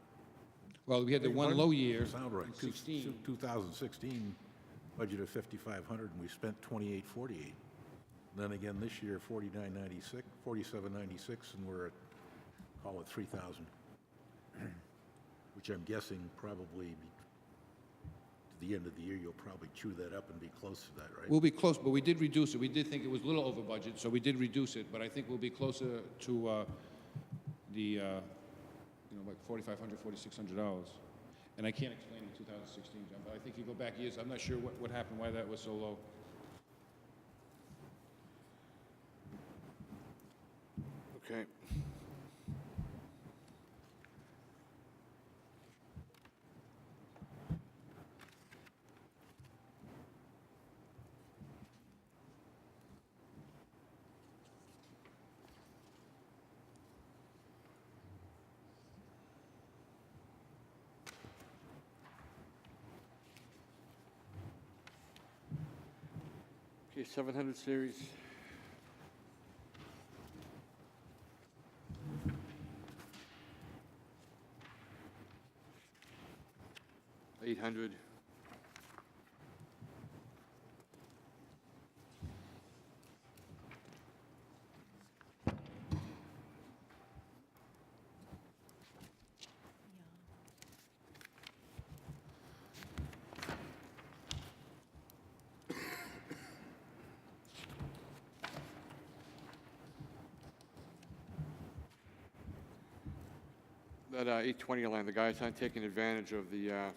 Well, we had the one Pardon? low year. Doesn't sound right. 16. 2016, budget of 5,500, and we spent 2,848. Then again, this year, 4,996, 4,796, and we're at, call it 3,000. Which I'm guessing probably to the end of the year, you'll probably chew that up and be close to that, right? We'll be close, but we did reduce it. We did think it was a little over budget, so we did reduce it. But I think we'll be closer to like $4,500, $4,600. And I can't explain the 2016, John, but I think you go back years. I'm not sure what happened, why that was so low. Okay. Okay, 700 series. $800. That 820 line, the guys aren't taking advantage of the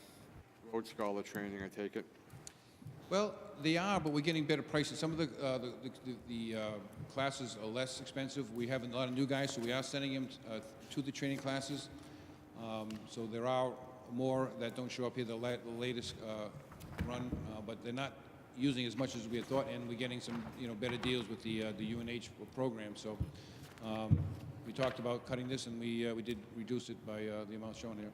road scholar training, I take it. Well, they are, but we're getting better prices. Some of the classes are less expensive. We have a lot of new guys, so we are sending them to the training classes. So there are more that don't show up here, the latest run, but they're not using as much as we had thought, and we're getting some, better deals with the UNH program. So we talked about cutting this, and we did reduce it by the amount shown here.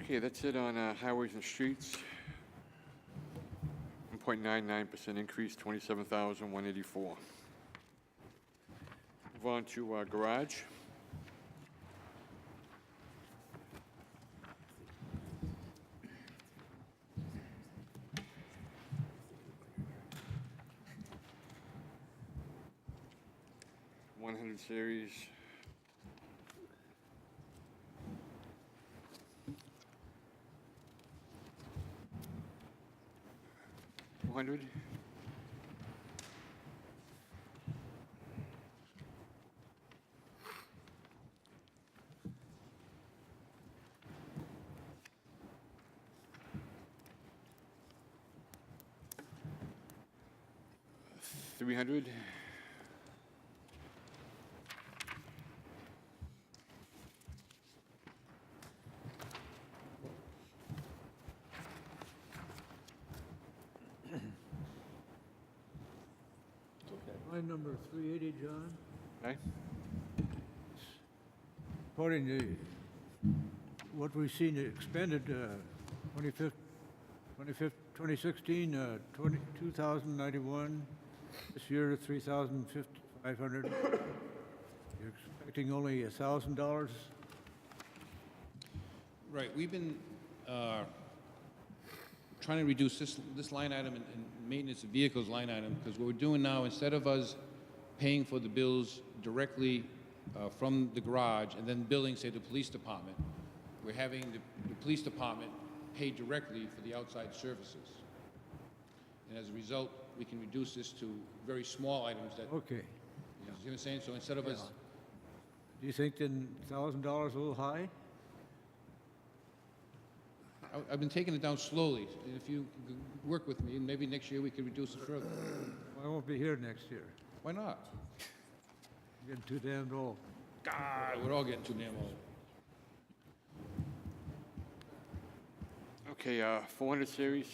Okay, that's it on highways and streets. 1.99% increase, 27,184. Move on to garage. .100 series. $400. $300. Line number 380, John. Okay. According to what we've seen expended, 2016, 2,091. This year, 3,500. You're expecting only $1,000? Right, we've been trying to reduce this line item and maintenance of vehicles line item, because what we're doing now, instead of us paying for the bills directly from the garage and then billing, say, the police department, we're having the police department pay directly for the outside services. And as a result, we can reduce this to very small items that, Okay. you know what I'm saying? So instead of us, Do you think then $1,000 a little high? I've been taking it down slowly. And if you could work with me, maybe next year we could reduce it further. I won't be here next year. Why not? I'm getting too damned old. God, we're all getting too damn old. Okay, 400 series.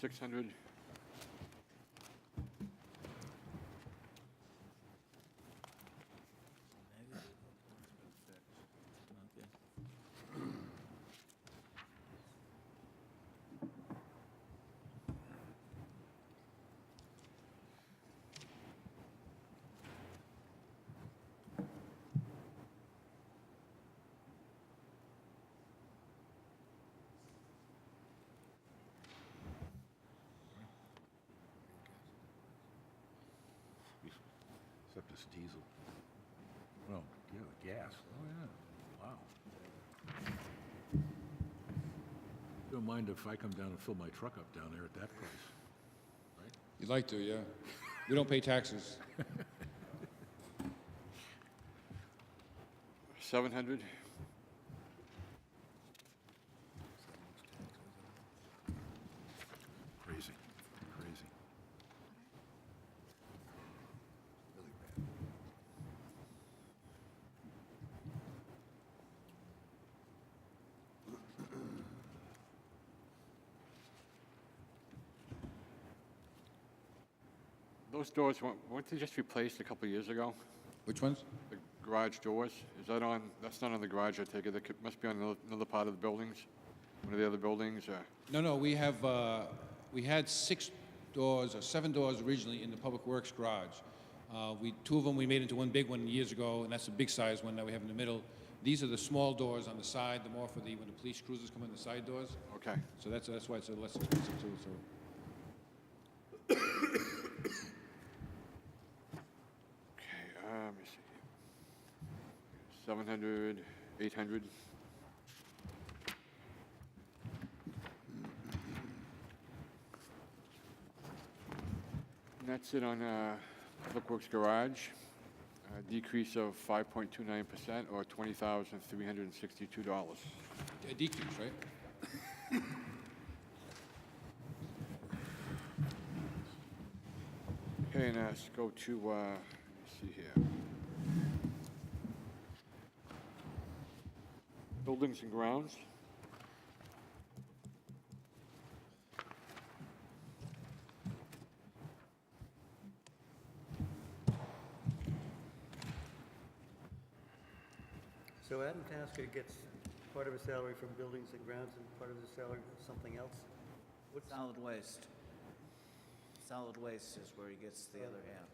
$600. Okay. Except it's diesel. Oh, yeah, the gas. Oh, yeah. Wow. Don't mind if I come down and fill my truck up down there at that price, right? You'd like to, yeah. We don't pay taxes. 700. Crazy, crazy. Those doors, weren't they just replaced a couple of years ago? Which ones? The garage doors? Is that on, that's not on the garage, I take it. That must be on another part of the buildings? One of the other buildings, or? No, we have We had 6 doors or 7 doors originally in the Public Works garage. 2 of them we made into one big one years ago, and that's the big size one that we have in the middle. These are the small doors on the side, the more for when the police cruisers come in, the side doors. Okay. So that's why it's a less expensive too, so. Okay, let me see. 700, 800. And that's it on Public Works Garage. A decrease of 5.29% or $20,362. A decrease, right? Okay, and let's go to, let me see here. Buildings and grounds. So Adam Tasker gets part of his salary from buildings and grounds and part of his salary from something else? What's, Solid waste. Solid waste is where he gets the other half.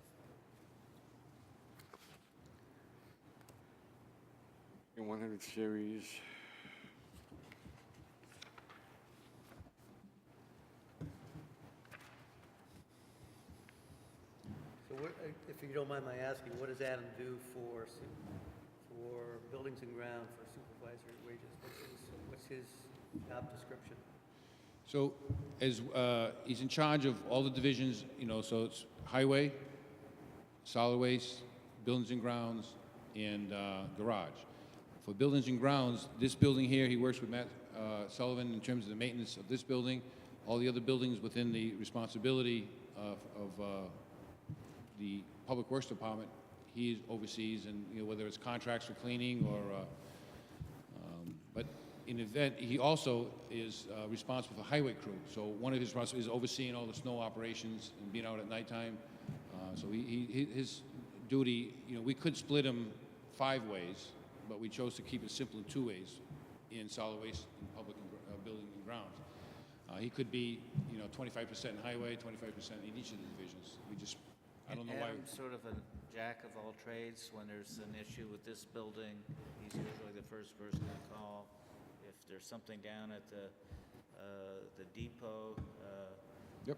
In 100 series. so what, if you don't mind my asking, what does Adam do for buildings and ground, for supervisory wages? What's his job description? So as, he's in charge of all the divisions, so it's highway, solid waste, buildings and grounds, and garage. For buildings and grounds, this building here, he works with Matt Sullivan in terms of the maintenance of this building. All the other buildings within the responsibility of the Public Works Department, he oversees, and whether it's contracts for cleaning or, but in event, he also is responsible for highway crew. So one of his responsibilities is overseeing all the snow operations and being out at nighttime. So his duty, we could split him 5 ways, but we chose to keep it simple in 2 ways in solid waste and public and, building and grounds. He could be, 25% in highway, 25% in each of the divisions. I don't know why. Adam's sort of a jack of all trades. When there's an issue with this building, he's usually the first person to call. If there's something down at the depot, Yep.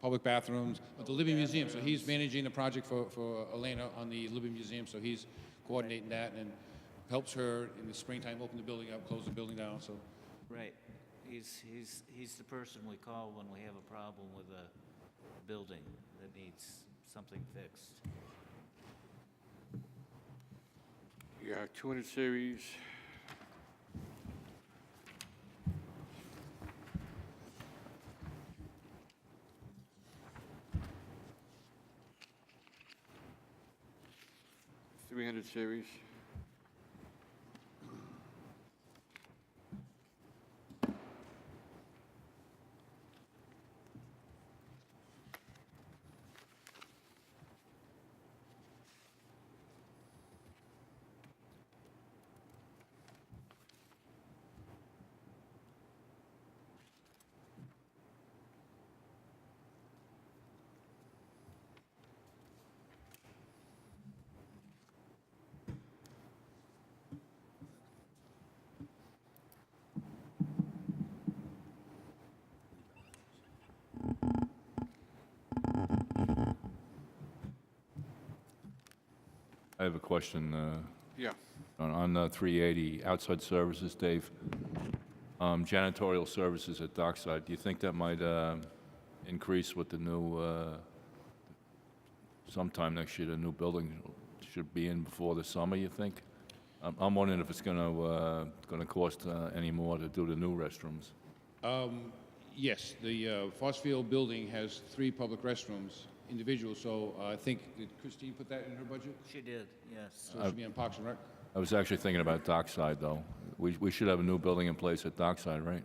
Public bathrooms, the Living Museum. So he's managing the project for Elena on the Living Museum. So he's coordinating that and helps her in the springtime open the building up, close the building down. So right. He's the person we call when we have a problem with a building that needs something fixed. You got 200 series. $300 series. I have a question Yeah. on 380, outside services, Dave. Janitorial services at Dockside, do you think that might increase with the new, sometime next year, the new building should be in before the summer, you think? I'm wondering if it's gonna cost any more to do the new restrooms. yes, the Fossfield building has 3 public restrooms, individual. So I think, did Christine put that in her budget? She did, yes. So it should be on Parks and Rec? I was actually thinking about Dockside, though. We should have a new building in place at Dockside, right?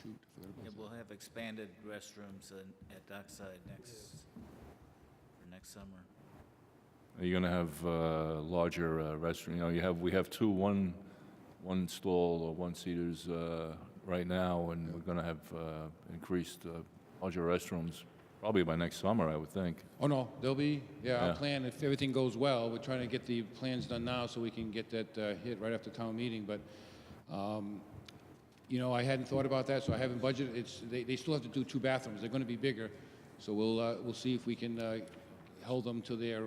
Shoot, I forgot about And we'll have expanded restrooms at Dockside next summer. Are you gonna have larger restroom? We have 2 one stall or one seaters right now, and we're going to have increased larger restrooms probably by next summer, I would think. Oh, no, they'll be, Yeah. our plan, if everything goes well, we're trying to get the plans done now so we can get that hit right after town meeting, but, you know, I hadn't thought about that, so I haven't budgeted. They still have to do 2 bathrooms. They're gonna be bigger, so we'll see if we can hold them to their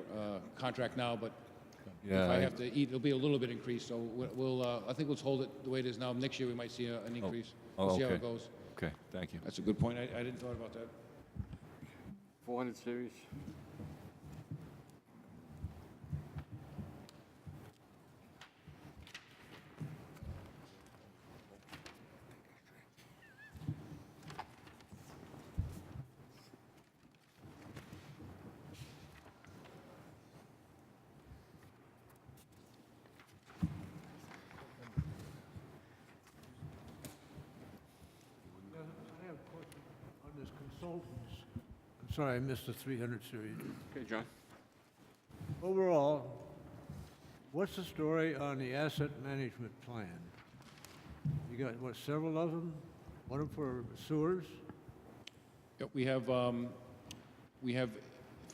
contract now, but if Yeah, I have to eat, it'll be a little bit increased, so I think let's hold it the way it is now. Next year, we might see an increase. Oh, We'll see how okay. it goes. Okay, thank you. That's a good point. I didn't thought about that. 400 series. I have a question on this consultants. I'm sorry, I missed the 300 series. Okay, John? Overall, what's the story on the asset management plan? You got, what, several of them? One of them for sewers? Yep, we have,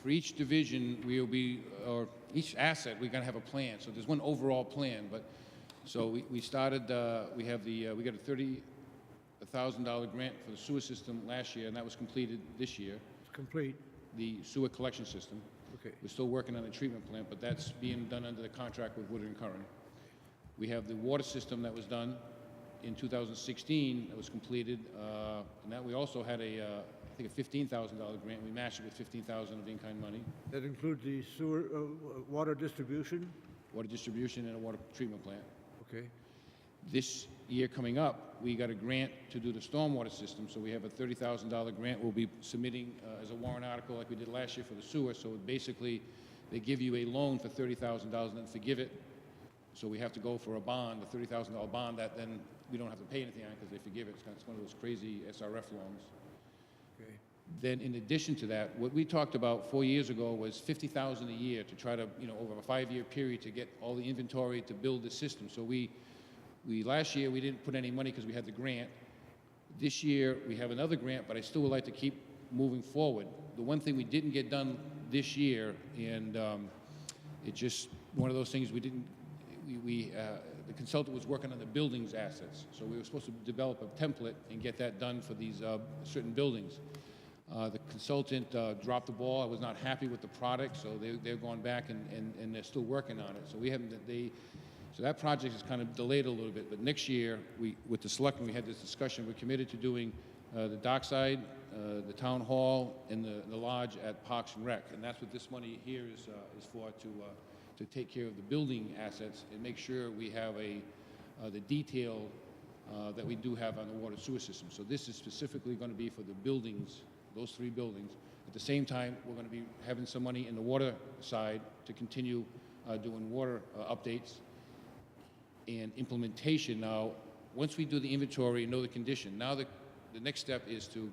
for each division, we'll be, or each asset, we're gonna have a plan. So there's one overall plan, but, so we started, we got a $30,000 grant for the sewer system last year, and that was completed this year, It's complete. the sewer collection system. Okay. We're still working on the treatment plant, but that's being done under the contract with Woodard and Curran. We have the water system that was done in 2016, that was completed, and that we also had I think a $15,000 grant. We matched it with $15,000 of in-kind money, That includes the sewer, water distribution? water distribution and a water treatment plant. Okay. This year coming up, we got a grant to do the stormwater system, so we have a $30,000 grant we'll be submitting as a warrant article like we did last year for the sewer. So basically, they give you a loan for $30,000 and then forgive it. So we have to go for a bond, a $30,000 bond that then we don't have to pay anything on because they forgive it. It's one of those crazy SRF loans. Okay. Then in addition to that, what we talked about 4 years ago was $50,000 a year to try to, over a 5-year period to get all the inventory to build the system. So last year, we didn't put any money because we had the grant. This year, we have another grant, but I still would like to keep moving forward. The one thing we didn't get done this year, and it's just one of those things the consultant was working on the buildings assets. So we were supposed to develop a template and get that done for these certain buildings. The consultant dropped the ball. I was not happy with the product, so they're going back and they're still working on it. So so that project is kind of delayed a little bit. But next year, with the selectmen, we had this discussion. We're committed to doing the dockside, the town hall, and the lodge at Parks and Rec. And that's what this money here is for, to take care of the building assets and make sure we have the detail that we do have on the water sewer system. So this is specifically going to be for the buildings, those 3 buildings. At the same time, we're going to be having some money in the water side to continue doing water updates and implementation. Now, once we do the inventory and know the condition, now the next step is to,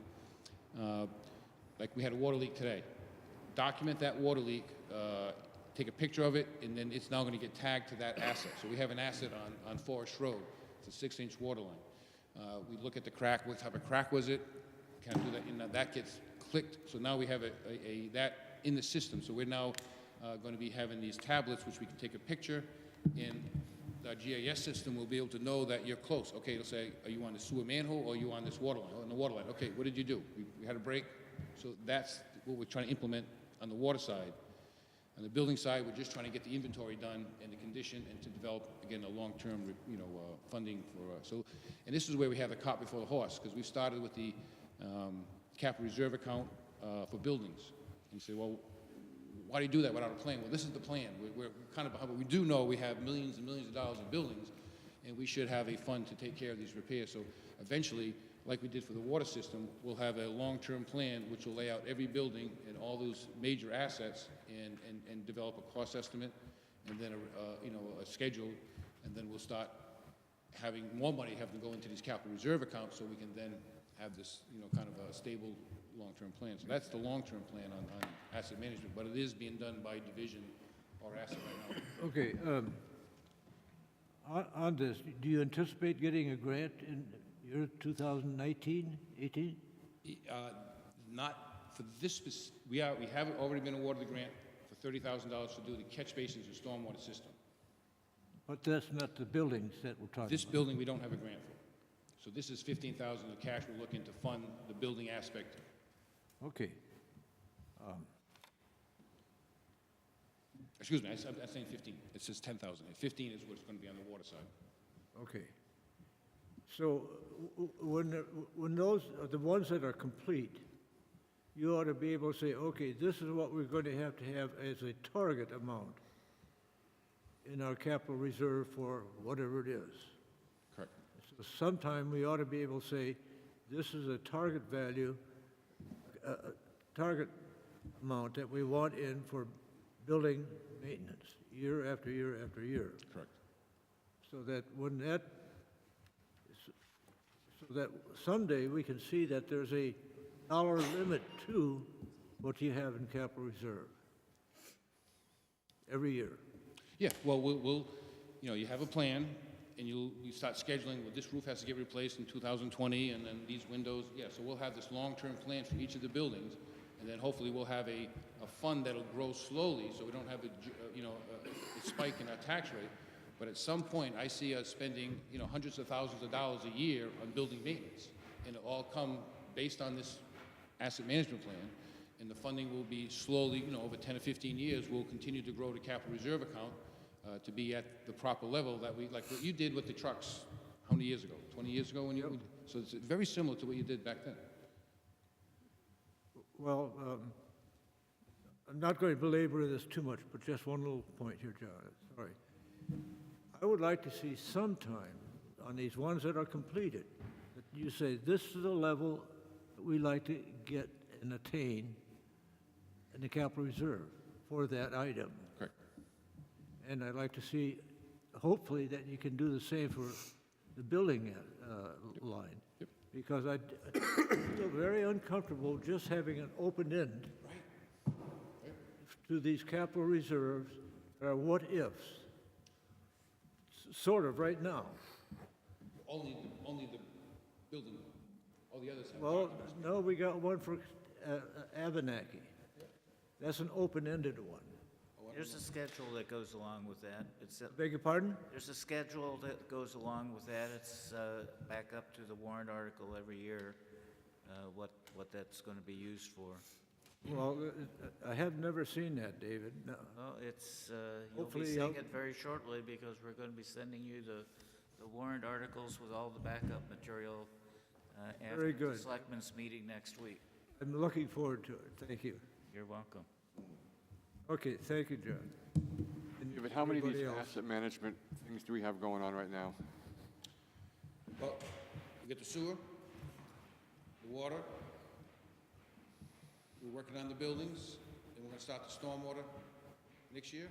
like we had a water leak today, document that water leak, take a picture of it, and then it's now going to get tagged to that asset. So we have an asset on Forest Road. It's a 6-inch water line. We look at the crack. What type of crack was it? Kind of do that, and that gets clicked. So now we have that in the system. So we're now going to be having these tablets, which we can take a picture, and the GIS system will be able to know that you're close. Okay, it'll say, are you on the sewer manhole or are you on this water line? Oh, on the water line. Okay, what did you do? We had a break. So that's what we're trying to implement on the water side. On the building side, we're just trying to get the inventory done and the condition and to develop, again, a long-term, funding for, and this is where we have the cart before the horse, because we started with the capital reserve account for buildings. And you say, well, why do you do that without a plan? Well, this is the plan. We're kind of behind, but we do know we have millions and millions of dollars in buildings, and we should have a fund to take care of these repairs. So eventually, like we did for the water system, we'll have a long-term plan which will lay out every building and all those major assets and develop a cost estimate and then a schedule, and then we'll start having more money have to go into these capital reserve accounts so we can then have this kind of a stable long-term plan. So that's the long-term plan on asset management, but it is being done by division or asset right now. Okay, on this, do you anticipate getting a grant in year 2019, 18? Not for this, we have already been awarded the grant for $30,000 to do the catch basins and stormwater system. But that's not the buildings that we're talking This about. building, we don't have a grant for. So this is $15,000 of cash we're looking to fund the building aspect. Okay. Excuse me, I'm saying 15. It says 10,000. 15 is what's going to be on the water side. Okay. So when those are the ones that are complete, you ought to be able to say, okay, this is what we're going to have as a target amount in our capital reserve for whatever it is. Correct. So sometime we ought to be able to say, this is a target value, target amount that we want in for building maintenance, year after year after year. Correct. So that when that, so that someday we can see that there's a dollar limit to what you have in capital reserve every year. Yeah, well, we'll, you know, you have a plan, and you start scheduling, well, this roof has to get replaced in 2020, and then these windows, yeah, so we'll have this long-term plan for each of the buildings, and then hopefully we'll have a fund that'll grow slowly, so we don't have a spike in our tax rate. But at some point, I see us spending, you know, hundreds of thousands of dollars a year on building maintenance, and it'll all come based on this asset management plan, and the funding will be slowly, you know, over 10 or 15 years, we'll continue to grow the capital reserve account to be at the proper level that we, like what you did with the trucks, how many years ago? 20 years ago when you, so it's very similar to what you did back then. Well, I'm not going to belabor this too much, but just one little point here, John, sorry. I would like to see sometime on these ones that are completed, that you say, this is the level that we like to get and attain in the capital reserve for that item. Correct. And I'd like to see, hopefully, that you can do the same for the building line. Yep. Because I feel very uncomfortable just having an open end to these capital reserves that are what-ifs, sort of right now. Only the building, all the others have. Well, no, we got one for Abenaki. That's an open-ended one. There's a schedule that goes along with that. It's Beg your pardon? there's a schedule that goes along with that. It's back up to the warrant article every year, what that's going to be used for. Well, I have never seen that, David. No. Well, it's, you'll be Hopefully, seeing it very shortly because we're going to be sending you the warrant articles with all the backup material after Very the good. selectmen's meeting next week. I'm looking forward to it. Thank you. You're welcome. Okay, thank you, John. And David, how many of these everybody else. asset management things do we have going on right now? Well, we get the sewer, the water, we're working on the buildings, and we're gonna start the stormwater next year.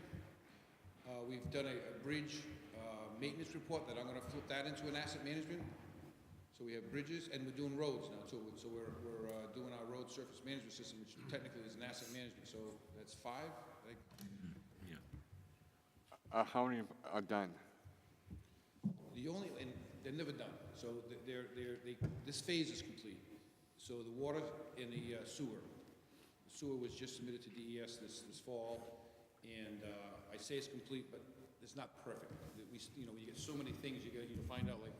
We've done a bridge maintenance report that I'm gonna flip that into an asset management. So we have bridges, and we're doing roads now too. So we're doing our road surface management system, which technically is an asset management. So that's 5, I think. How many are done? The only, and they're never done. So this phase is complete. So the water and the sewer. The sewer was just submitted to DES this fall, and I say it's complete, but it's not perfect. You know, you get so many things, you find out like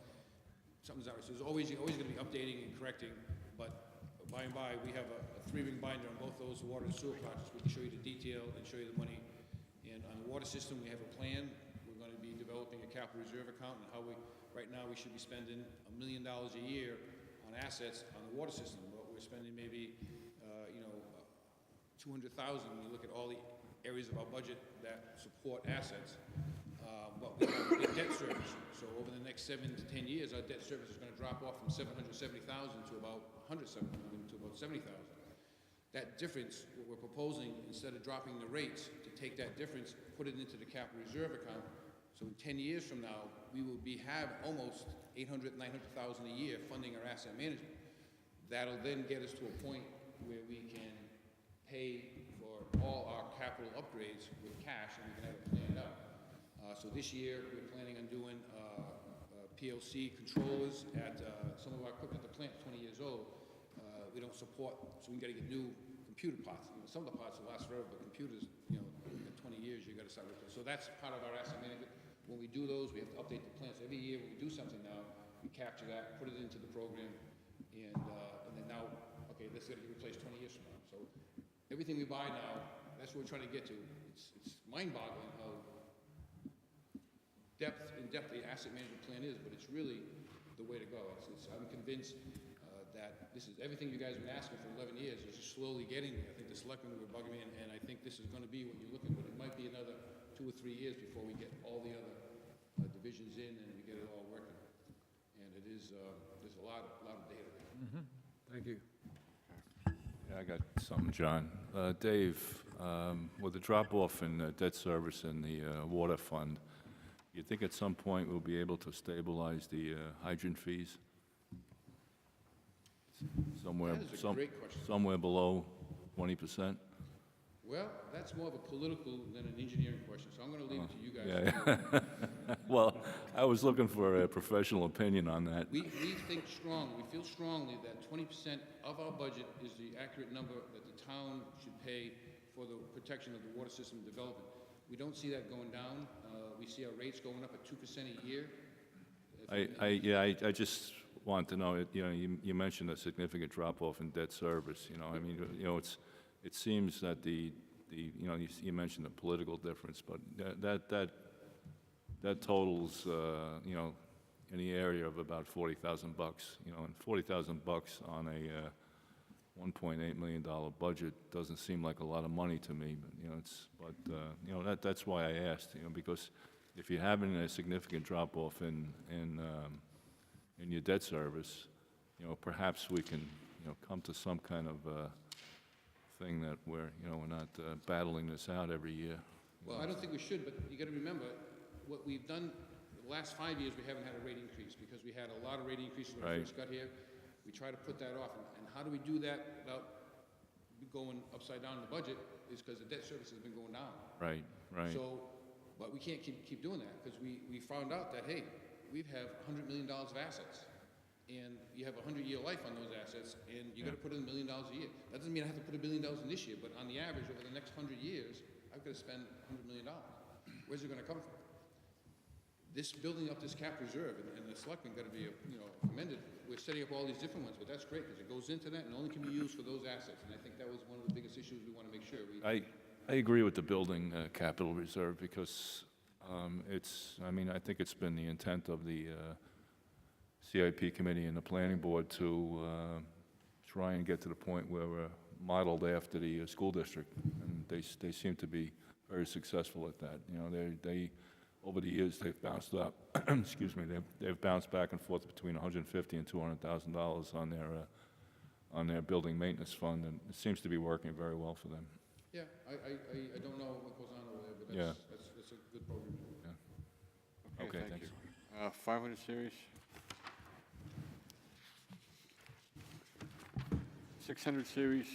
something's not right. So you're always going to be updating and correcting, but by and by, we have a 3-ring binder on both those water and sewer projects. We can show you the detail and show you the money. And on the water system, we have a plan. We're going to be developing a capital reserve account, and right now, we should be spending $1 million a year on assets on the water system. But we're spending maybe, $200,000 when you look at all the areas of our budget that support assets. But we have a big debt service. So over the next 7 to 10 years, our debt service is going to drop off from $770,000 to about $70,000. That difference, what we're proposing, instead of dropping the rates, to take that difference, put it into the capital reserve account. So in 10 years from now, we will have almost $800,000, $900,000 a year funding our asset management. That'll then get us to a point where we can pay for all our capital upgrades with cash, and we can have it planned out. So this year, we're planning on doing PLC controllers at some of our equipment at the plant, 20 years old. We don't support, so we gotta get new computer parts. You know, some of the parts will last forever, but computers, you know, in 20 years, you gotta start with those. So that's part of our asset management. When we do those, we have to update the plants. Every year, when we do something now, we capture that, put it into the program, and then now, okay, this is gonna get replaced 20 years from now. So everything we buy now, that's what we're trying to get to. It's mind-boggling how in-depth the asset management plan is, but it's really the way to go. I'm convinced that this is everything you guys have been asking for 11 years is just slowly getting there. I think the selectmen were bugging me, and I think this is going to be what you're looking for. It might be another 2 or 3 years before we get all the other divisions in and we get it all working. And it is there's a lot of data there. Thank you. Yeah, I got something, John. Dave, with the drop-off in debt service and the water fund, you think at some point we'll be able to stabilize the hydrant fees? That is a great question. Somewhere below 20%? Well, that's more of a political than an engineering question, so I'm going to leave it to you guys. Yeah. Well, I was looking for a professional opinion on that. We think strong, we feel strongly that 20% of our budget is the accurate number that the town should pay for the protection of the water system development. We don't see that going down. We see our rates going up at 2% a year. I just want to know, you know, you mentioned a significant drop-off in debt service, you know, I mean, you know, it seems that you know, you mentioned the political difference, but that totals, you know, in the area of about $40,000, you know, and $40,000 on a $1.8 million budget doesn't seem like a lot of money to me, but, you know, you know, that's why I asked, you know, because if you're having a significant drop-off in your debt service, you know, perhaps we can, you know, come to some kind of thing that we're not battling this out every year. Well, I don't think we should, but you got to remember, what we've done, the last 5 years, we haven't had a rate increase because we had a lot of rate increases when we first got here. We try to put that off, and how do we do that without going upside down in the budget is because the debt service has been going down. Right. So, but we can't keep doing that because we found out that, hey, we have $100 million of assets, and you have a 100-year life on those assets, and you got to put in $1 million a year. That doesn't mean I have to put $1 billion in this year, but on the average, over the next 100 years, I've got to spend $100 million. Where's it going to come from? This building up this cap reserve, and the selectmen got to be, you know, commended. We're setting up all these different ones, but that's great because it goes into that and only can be used for those assets. And I think that was one of the biggest issues we want to make sure. I agree with the building capital reserve because I mean, I think it's been the intent of the CIP committee and the planning board to try and get to the point where we're modeled after the school district, and they seem to be very successful at that. You know, they over the years they've bounced up. Excuse me, they've bounced back and forth between $150,000 and $200,000 on their building maintenance fund, and it seems to be working very well for them. Yeah, I don't know what goes on over there, but that's a good program. Yeah. Okay, thank thanks. you. 500 series. 600 series.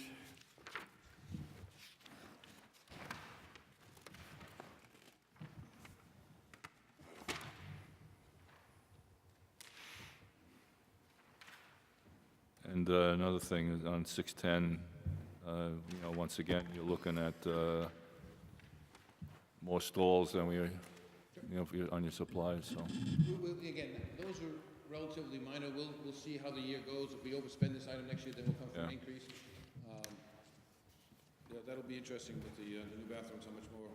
And another thing is on 610, you know, once again, you're looking at more stalls than we, you know, on your supplies, so. Again, those are relatively minor. We'll see how the year goes. If we overspend this item next year, then we'll come for an increase. Yeah, that'll be interesting with the new bathrooms, how much more.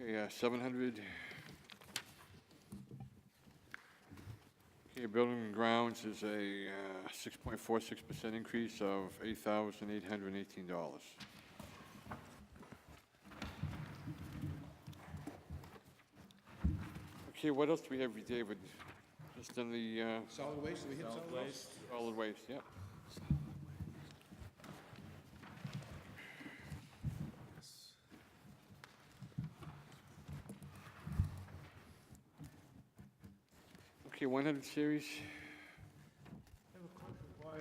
Okay, 700. Okay, building and grounds is a 6.46% increase of $8,818. Okay, what else do we have, David? Just in the Solid waste, did we hit solid waste? solid waste, yep. Okay, 100 series. I have a question. Why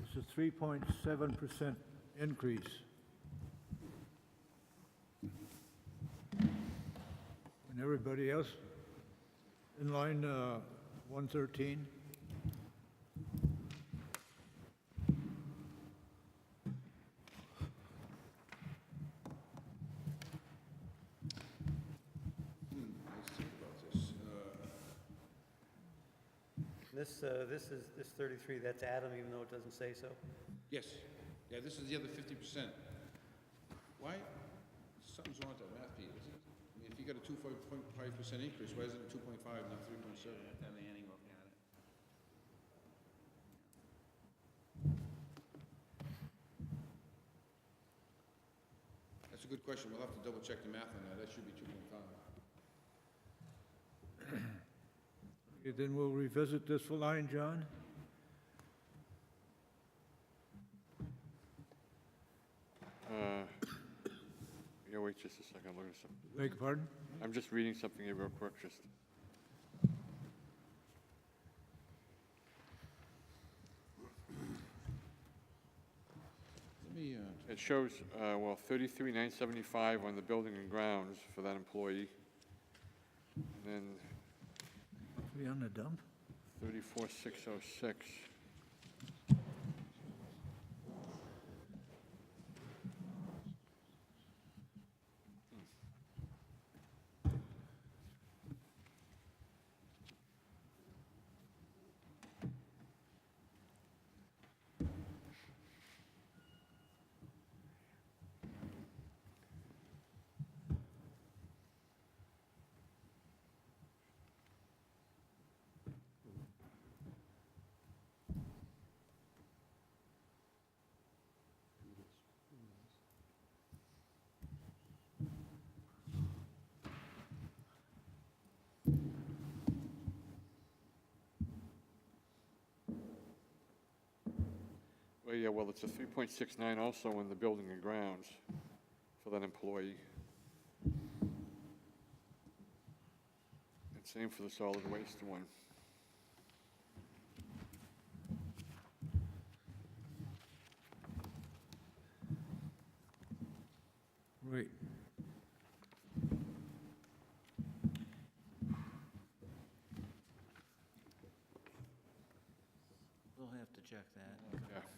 it's a 3.7% increase? Everybody else? In line 113? Let's think about this. This 33, that's Adam, even though it doesn't say so? Yes, yeah, this is the other 50%. Why, something's wrong with that math, Pete, isn't it? I mean, if you got a 2.5% increase, why is it 2.5, not 3.7? Have Annie look at it. That's a good question, we'll have to double check the math on that, that should be 2.5. Okay, then we'll revisit this line, John. Yeah, wait just a second, I'm looking at something. Beg your pardon? I'm just reading something here real quick, just. Let me, It shows, well, 33,975 on the building and grounds for that employee. And then We on the dump? 34,606. Well, yeah, well, it's a 3.69 also in the building and grounds for that employee. And same for the solid waste one. Right. We'll have to check that. and come Yeah. back and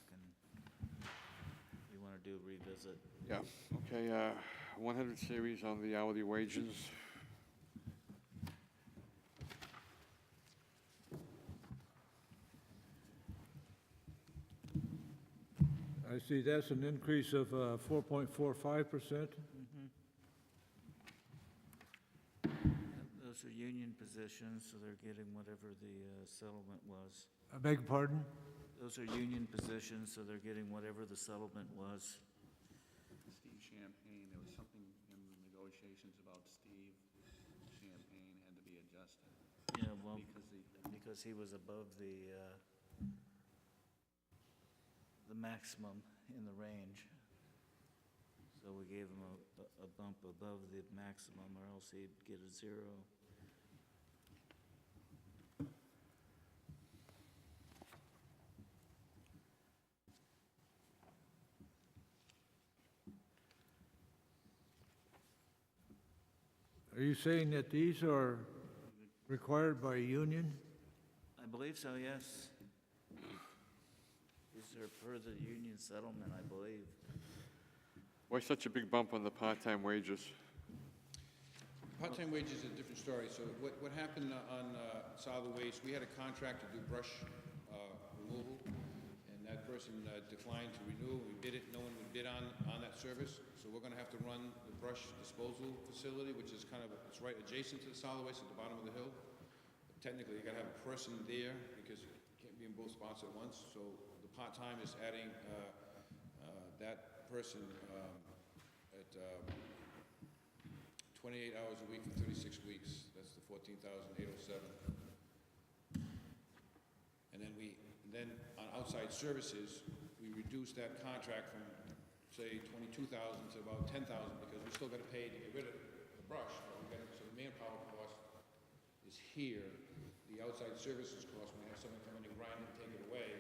You want to do revisit? Yeah, okay, 100 series on the hourly wages. I see that's an increase of 4.45%. Those are union positions, so they're getting whatever the settlement was. I beg your pardon? Those are union positions, so they're getting whatever the settlement was. Steve Champagne, there was something in the negotiations about Steve Champagne had to be adjusted. Yeah, well, Because because he was above the maximum in the range. So we gave him a bump above the maximum, or else he'd get a 0. Are you saying that these are required by union? I believe so, yes. These are per the union settlement, I believe. Why such a big bump on the part-time wages? part-time wages is a different story. So what happened on solid waste, we had a contract to do brush removal, and that person declined to renew. We bid it, no one would bid on that service. So we're gonna have to run the brush disposal facility, which is kind of, it's right adjacent to the solid waste at the bottom of the hill. Technically, you gotta have a person there because you can't be in both spots at once. So the part-time is adding that person at 28 hours a week for 36 weeks. That's the 14,807. And then on outside services, we reduced that contract from, say, 22,000 to about 10,000 because we still got to pay to get rid of the brush. So the manpower cost is here. The outside services cost, when you have someone come in and grind it and take it away,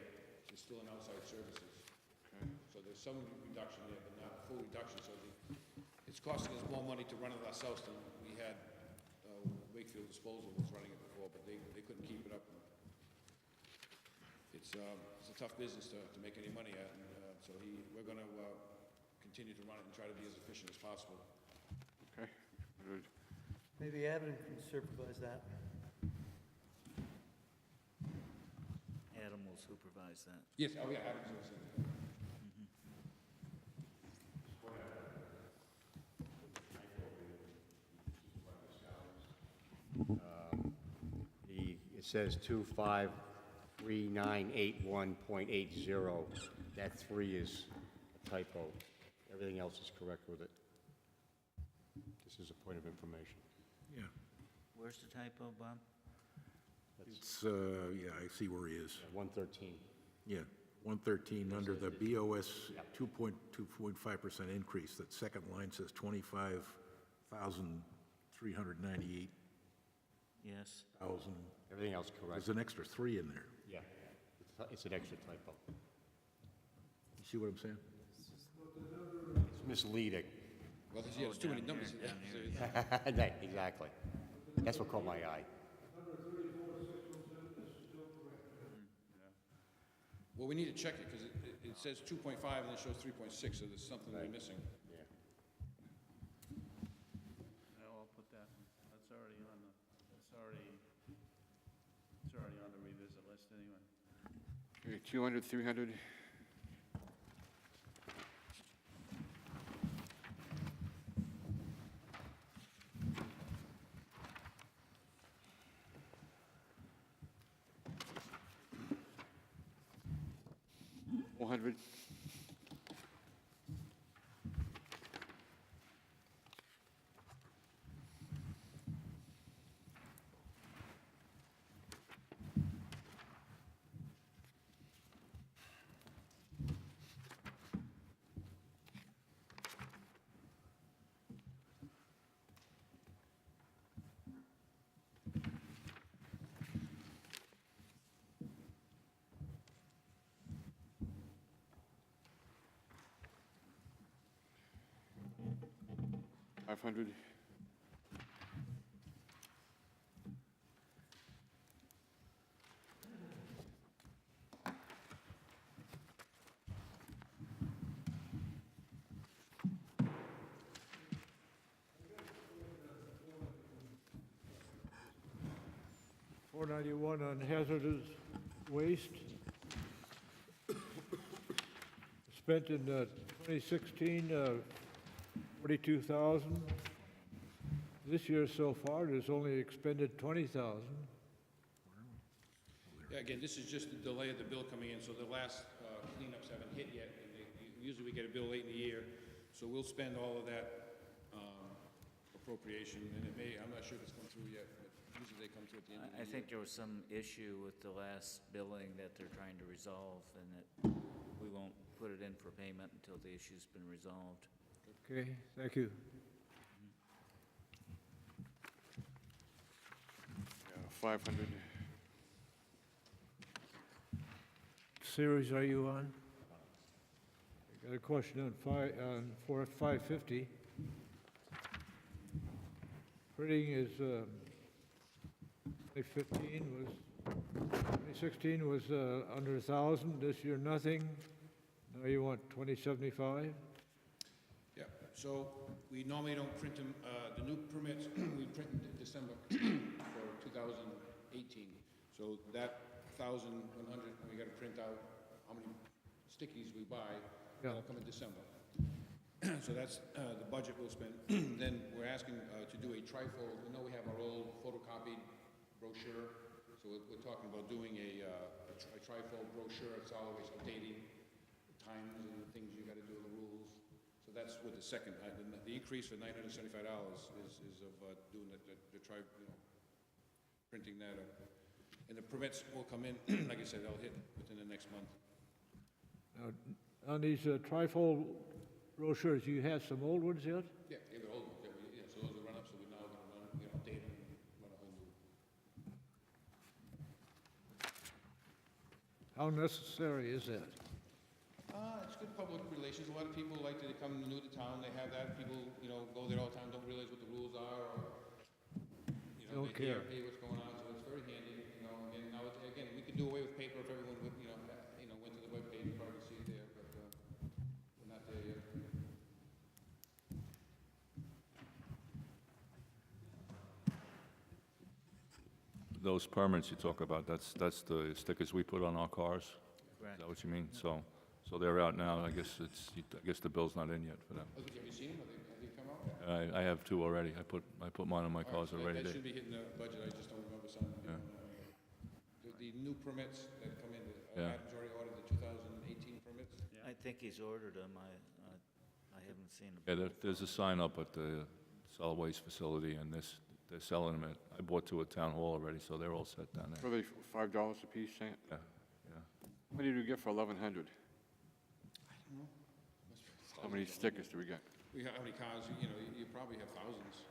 is still in outside services. Okay. So there's some reduction there, but not a full reduction. So it's costing us more money to run it ourselves than we had Wakefield Disposal was running it before, but they couldn't keep it up. It's a tough business to make any money at, and so we're going to continue to run it and try to be as efficient as possible. Okay. Good. Maybe Adam can supervise that. Adam will supervise that. Yes, oh yeah, Adam's going to say that. It says 253981.80. That 3 is a typo. Everything else is correct with it. This is a point of information. Yeah, Where's the typo, Bob? it's, yeah, I see where he is. 113. Yeah, 113 under the BOS Yep. 2.5% increase. That second line says 25,398,000. Yes. Everything else correct. There's an extra 3 in there. Yeah, it's an extra typo. You see what I'm saying? It's misleading. Well, there's too many numbers. Down here. Exactly. That's what caught my eye. Well, we need to check it, because it says 2.5 and then it shows 3.6, so there's something we're missing. Yeah. No, I'll put that, that's already on the, it's already on the revisit list anyway. Okay, 200, 300. $400. $500. $491 on hazardous waste. Spent in 2016, 42,000. This year so far, there's only expended 20,000. Yeah, again, this is just the delay of the bill coming in, so the last cleanups haven't hit yet, and usually we get a bill late in the year, so we'll spend all of that appropriation, and it may, I'm not sure if it's come through yet, but usually they come through at the end of the year. I think there was some issue with the last billing that they're trying to resolve, and that we won't put it in for payment until the issue's been resolved. Okay, thank you. Yeah, 500. Series are you on? I got a question on 550. Printing is 2016 was under 1,000. This year nothing. Now you want 2075. Yeah, so we normally don't print them, the new permits, we print in December for 2018. So that 1,100, we gotta print out how many stickies we buy, that'll come in December. So that's the budget we'll spend. Then we're asking to do a trifold. We know we have our old photocopied brochure, so we're talking about doing a trifold brochure. It's always updating the times and the things you got to do, the rules. So that's with the second. The increase for $975 is of doing printing that up. And the permits will come in. Like I said, they'll hit within the next month. Now, on these trifold brochures, you have some old ones yet? Yeah, they're old ones. Yeah, so those are run up. So we're now going to run, update them and run a whole new. How necessary is that? It's good public relations. A lot of people like to come new to town. They have that. People, go there all the time, don't realize what the rules are. Or, The don't they're here, care. pay what's going on, so it's very handy, you know, and now, again, we could do away with paper if everyone would, you know, went to the webpage, you probably see it there, but, we're not there yet. Those permits you talk about, that's the stickers we put on our cars? Is Correct. that what you mean? So they're out now, I guess the bill's not in yet for them. Have you seen them, have they come out? I have two already. I put mine on my cars So already. That should be hitting the budget, I just don't remember some. The new permits that come in, Yeah. Adam's already ordered the 2018 permits? I think he's ordered them. I haven't seen them. Yeah, there's a sign up at the solid waste facility, and they're selling them I bought two at Town Hall already, so they're all set down there. What are they, $5 a piece, Sam? Yeah. What do you get for 1,100? I don't know. Must be How many thousands. stickers do we get? We have, how many cars, you know, you probably have thousands.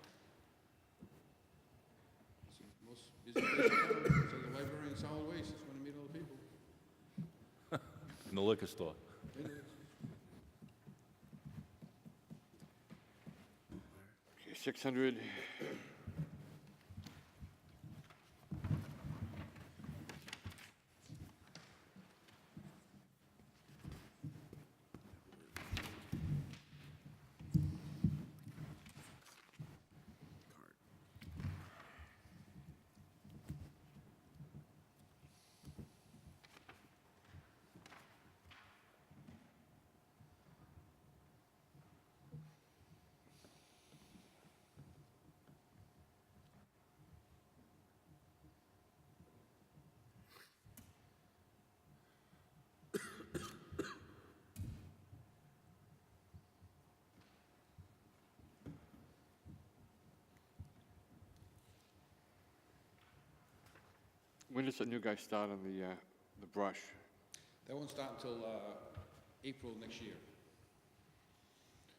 It's the most busy place in town, it's like the library and solid waste, it's when you meet all the people. In the liquor store. It is. Okay, 600. When does the new guy start on the brush? That won't start until April next year.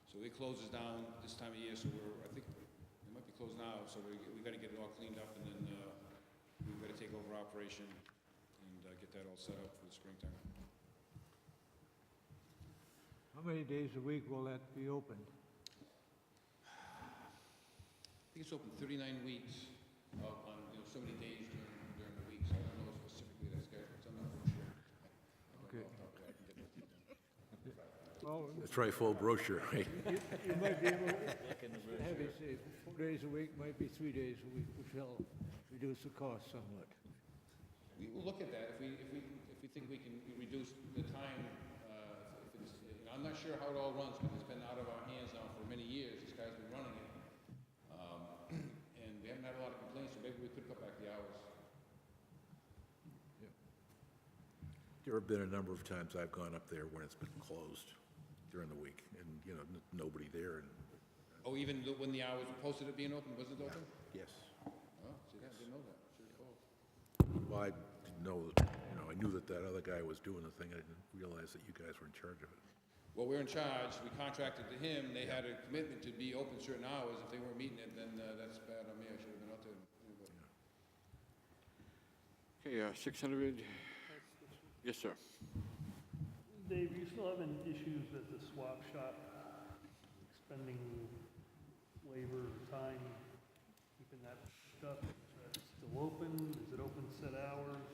So it closes down this time of year, so I think, it might be closed now, so we gotta get it all cleaned up, and then we've gotta take over operation and get that all set up for the springtime. How many days a week will that be opened? I think it's open 39 weeks on, so many days during the week, so I don't know specifically that schedule, so I'm not really sure. Okay. I can get that to you then. Well, The tri-fold brochure, right? you might be able Look in the to have brochure. it say 4 days a week, might be 3 days a week, which will reduce the cost somewhat. We will look at that if we think we can reduce the time. If it's, I'm not sure how it all runs because it's been out of our hands now for many years. This guy's been running it, and we haven't had a lot of complaints. So maybe we could cut back the hours. There have been a number of times I've gone up there when it's been closed during the week, and, nobody there, and, Oh, even when the hours were posted at being open, was it open? yes. Oh, see that? I didn't know that. Should have called. Well, I didn't know, I knew that other guy was doing the thing, I didn't realize that you guys were in charge of it. Well, we're in charge. We contracted to him. They had a commitment to be open certain hours. If they weren't meeting it, then that's bad on me. I should have been out there. Okay, 600. Yes, sir. Dave, you still having issues at the swap shop, expending labor, time, keeping that stuff still open? Is it open set hours?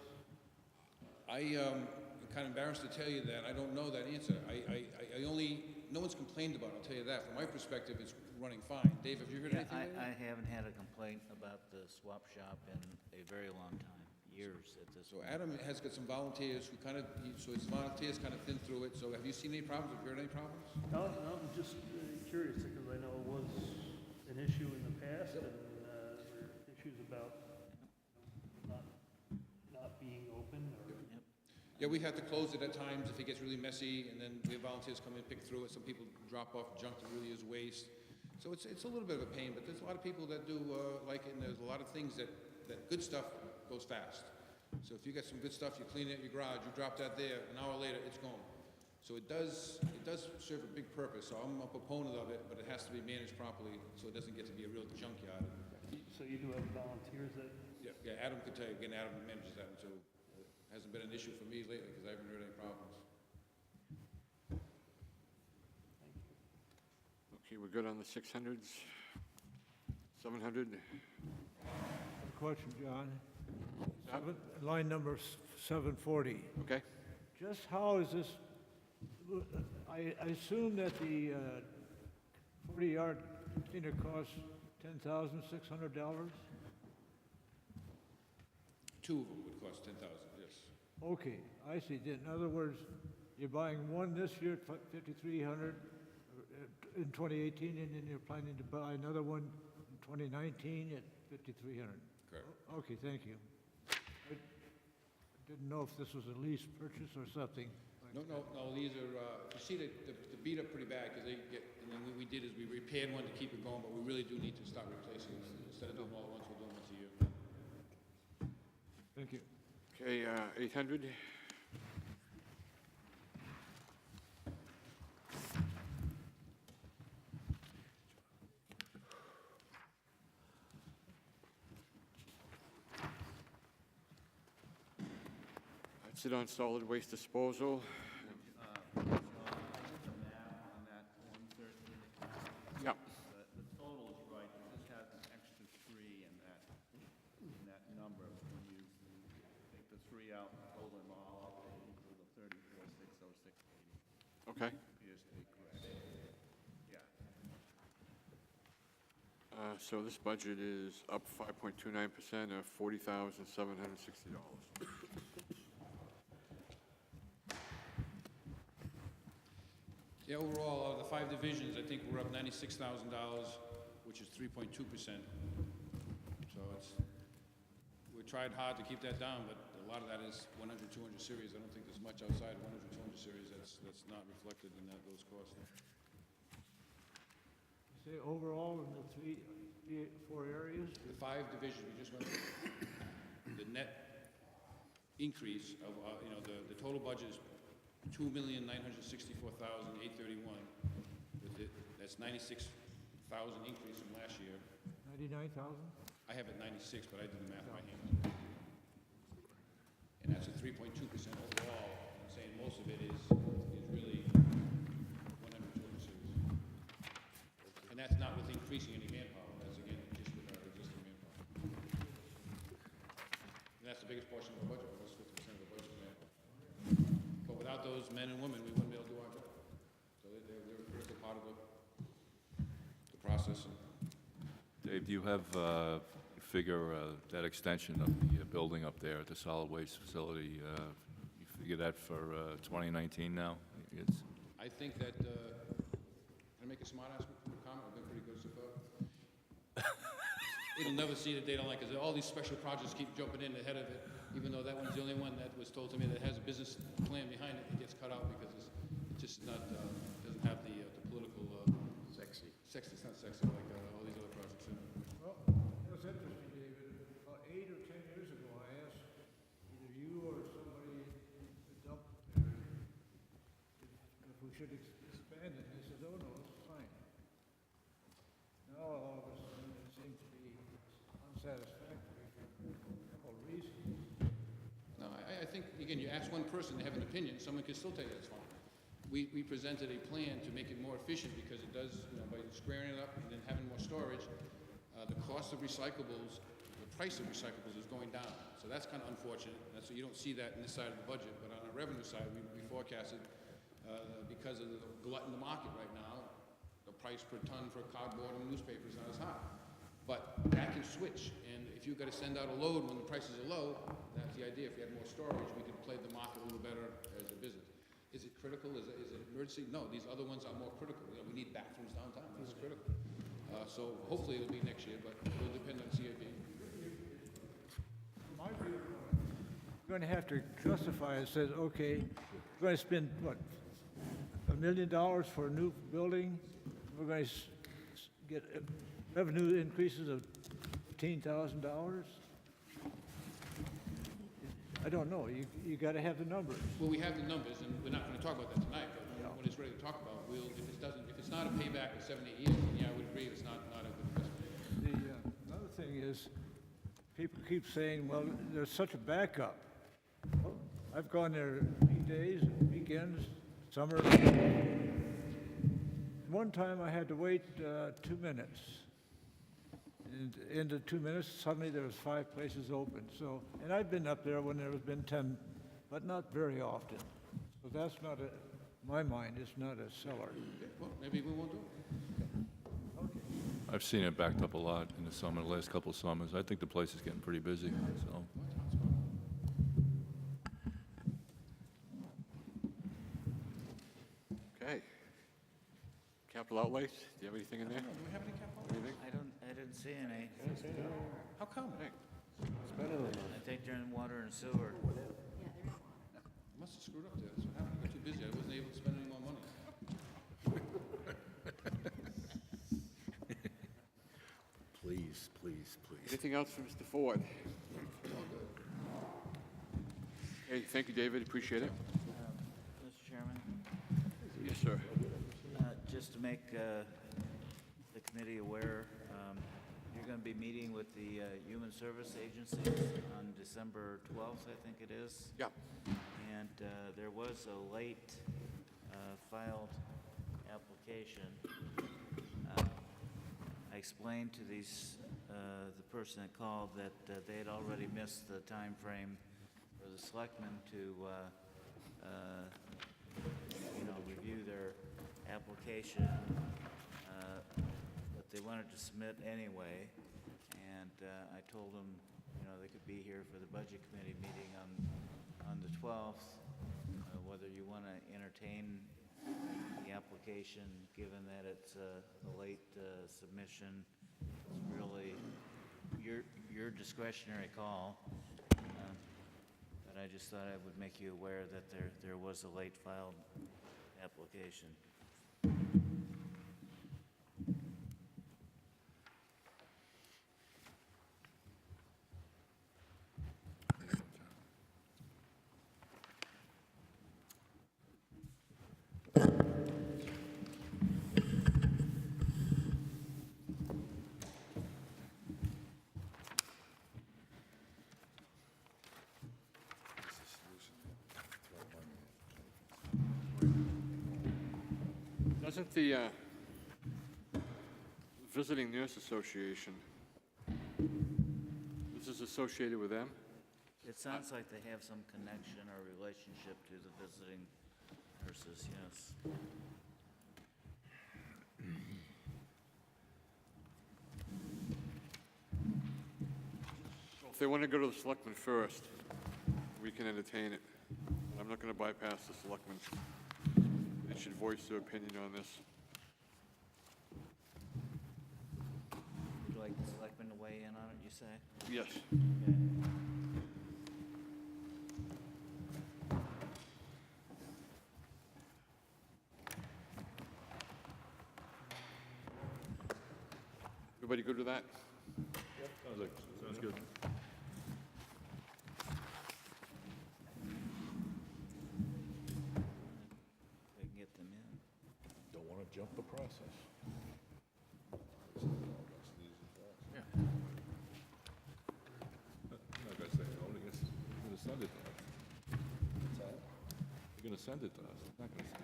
I'm kind of embarrassed to tell you that. I don't know that answer. No one's complained about it, I'll tell you that. From my perspective, it's running fine. Dave, have you heard Yeah, anything lately? I haven't had a complaint about the swap shop in a very long time, years at this So point. Adam has got some volunteers who so his volunteers kind of thin through it. So have you seen any problems? Have you heard any problems? No, I'm just curious because I know it was an issue in the past and there were issues about not being open or. Yep. Yeah, we have to close it at times if it gets really messy, and then we have volunteers come in, pick through it. Some people drop off junk that really is waste. So it's a little bit of a pain, but there's a lot of people that do like it, and there's a lot of things that good stuff goes fast. So if you get some good stuff, you clean it in your garage, you drop that there, an hour later, it's gone. So it does serve a big purpose. So I'm a proponent of it, but it has to be managed properly so it doesn't get to be a real junkyard. So you do have volunteers that, Yeah, Adam could tell you. Again, Adam manages that, so it hasn't been an issue for me lately because I haven't heard any problems. Okay, we're good on the 600s. 700. question, John. Line number 740. Okay? Just how is this, I assume that the 40-yard container costs $10,600? Two of them would cost 10,000, yes. Okay, I see. In other words, you're buying one this year at $5,300 in 2018, and then you're planning to buy another one in 2019 at $5,300? Correct. Okay, thank you. I didn't know if this was a lease purchase or something. No, these are, you see the beat up pretty bad, because they get, and then what we did is we repaired one to keep it going, but we really do need to start replacing them. Instead of doing all at once, we're doing once a year. Thank you. Okay, 800. That's it on solid waste disposal. On that 113 account, Yep. the total is right, it just has an extra 3 in that number. When you take the 3 out and total them all up, they equal the 34,606.80. Okay. Appears to be correct. Yeah. So this budget is up 5.29% of $40,760. Yeah, overall, out of the 5 divisions, I think we're up $96,000, which is 3.2%. So we tried hard to keep that down, but a lot of that is 100, 200 series. I don't think there's much outside of 100, 200 series that's not reflected in those costs. Say overall in the four areas? The 5 divisions, we just went through, the net increase of, the total budget is $2,964,831. That's 96,000 increase from last year. 99,000? I have it 96, but I did the math by hand. And that's a 3.2% overall. I'm saying most of it is really 100, 200 series. And that's not with increasing any manpower. That's again just with our existing manpower. And that's the biggest portion of our budget. Almost 50% of the budget is manpower. But without those men and women, we wouldn't be able to do our job. So they're a critical part of the process. Dave, do you have figure that extension of the building up there at the solid waste facility? You figure that for 2019 now? It's I think that, can I make a smart ass comment? I've been pretty good so far. It'll never see the data like, because all these special projects keep jumping in ahead of it, even though that one's the only one that was told to me that has a business plan behind it. It gets cut out because it just not, doesn't have the political. Sexy. It's not sexy like all these other projects. Well, it was interesting, David. About 8 or 10 years ago, I asked either you or somebody at the dump there if we should expand it. They said, oh, no, it's fine. Now, all of a sudden, it seems to be unsatisfactory for a couple of reasons. No, I think, again, you ask one person, they have an opinion, someone can still tell you that's fine. We presented a plan to make it more efficient because it does, by squaring it up and then having more storage, the cost of recyclables, the price of recyclables is going down. So that's kind of unfortunate. So you don't see that in this side of the budget, but on the revenue side, we forecasted, because of the glut in the market right now, the price per ton for cardboard and newspaper is not as high. But that can switch, and if you've got to send out a load when the prices are low, that's the idea. If you had more storage, we could play the market a little better as a business. Is it critical? Is it emergency? No, these other ones are more critical. We need bathrooms downtown. That's critical. So hopefully it'll be next year, but it will depend on CIP. My view, you're going to have to justify it. It says, okay, we're going to spend, what, $1 million for a new building? We're going to get revenue increases of $15,000? I don't know. You got to have the numbers. Well, we have the numbers, and we're not going to talk about that tonight, but when it's ready to talk about, if it's not a payback of 7, 8 years, then yeah, I would agree it's not a good investment. Another thing is, people keep saying, well, there's such a backup. Well, I've gone there weekdays, weekends, summer. One time I had to wait 2 minutes. and into 2 minutes, suddenly there was 5 places open. So, and I've been up there when there has been 10, but not very often. So that's not my mind, it's not a cellar. Well, maybe we won't do it. I've seen it backed up a lot in the summer, the last couple of summers. I think the place is getting pretty busy, so. Okay. Capital outlays, do you have anything in there? Do we have any capital? Anything? I didn't see any. How come? Hey, I think they're in water and sewer. Must have screwed up there. That's what happened. I got too busy. I wasn't able to spend any more money. Please, please, please. Anything else for Mr. Ford? Hey, thank you, David, appreciate it. Mr. Chairman, Yes, sir. just to make the committee aware, you're going to be meeting with the Human Service Agencies on December 12th, I think it is. Yeah. And there was a late filed application. I explained to the person that called that they had already missed the time frame for the selectmen to, review their application, but they wanted to submit anyway. And I told them, they could be here for the Budget Committee meeting on the 12th, whether you want to entertain the application, given that it's a late submission. It's really your discretionary call. But I just thought I would make you aware that there was a late filed application. Doesn't the Visiting Nurse Association, this is associated with them? It sounds like they have some connection or relationship to the visiting nurses, yes. Well, if they want to go to the selectmen first, we can entertain it. I'm not going to bypass the selectmen. They should voice their opinion on this. Would you like the selectmen to weigh in on it, you say? Yes. Okay. Everybody good with that? Sounds good. We can get them in. Don't want to jump the process. Yeah. I'm not gonna say no, they're gonna send it to us. They're gonna send it to us, they're not gonna send it.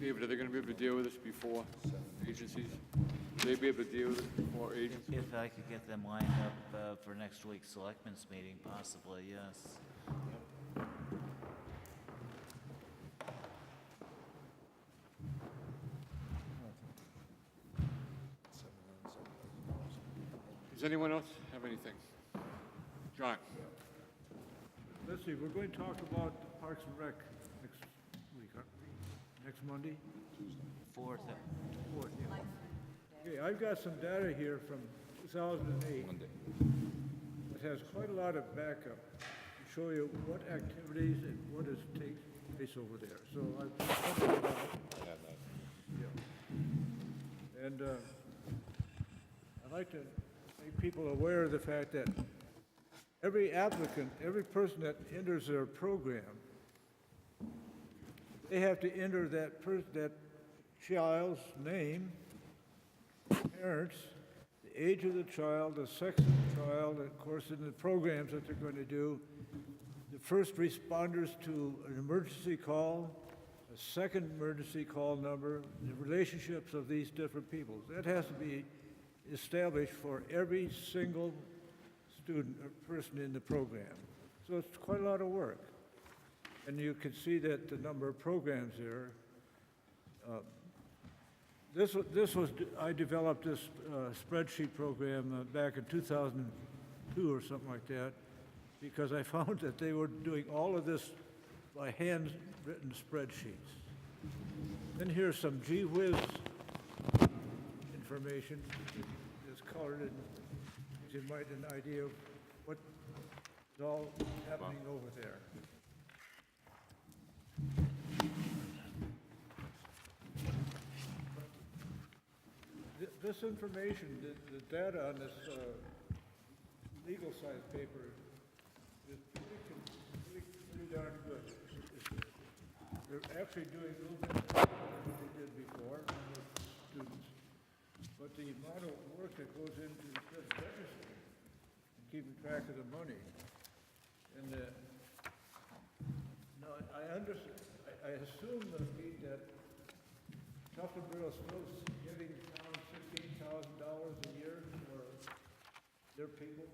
David, are they going to be able to deal with this before agencies? Will they be able to deal with it before agencies? If I could get them lined up for next week's selectmen's meeting, possibly, yes. Does anyone else have anything? John? Let's see, we're going to talk about Parks and Rec next week, aren't we? Next Monday? Fourth, Fourth, yeah. Okay, I've got some data here from 2008. Monday. It has quite a lot of backup to show you what activities and what is takes place over there. So I've printed it out. Yeah. And I'd like to make people aware of the fact that every applicant, every person that enters their program, they have to enter that child's name, parents, the age of the child, the sex of the child, of course, in the programs that they're going to do, the first responders to an emergency call, a second emergency call number, the relationships of these different people. That has to be established for every single student or person in the program. So it's quite a lot of work. And you can see that the number of programs there. I developed this spreadsheet program back in 2002 or something like that, because I found that they were doing all of this by handwritten spreadsheets. Then here's some gee whiz information that's colored and gives you might an idea of what is all happening over there. This information, the data on this legal size paper is pretty darn good. They're actually doing a little bit better than they did before with students. But the amount of work that goes into just registering and keeping track of the money. And now I understand, I assume that Tuftonboro is still giving town $16,000 a year for their people,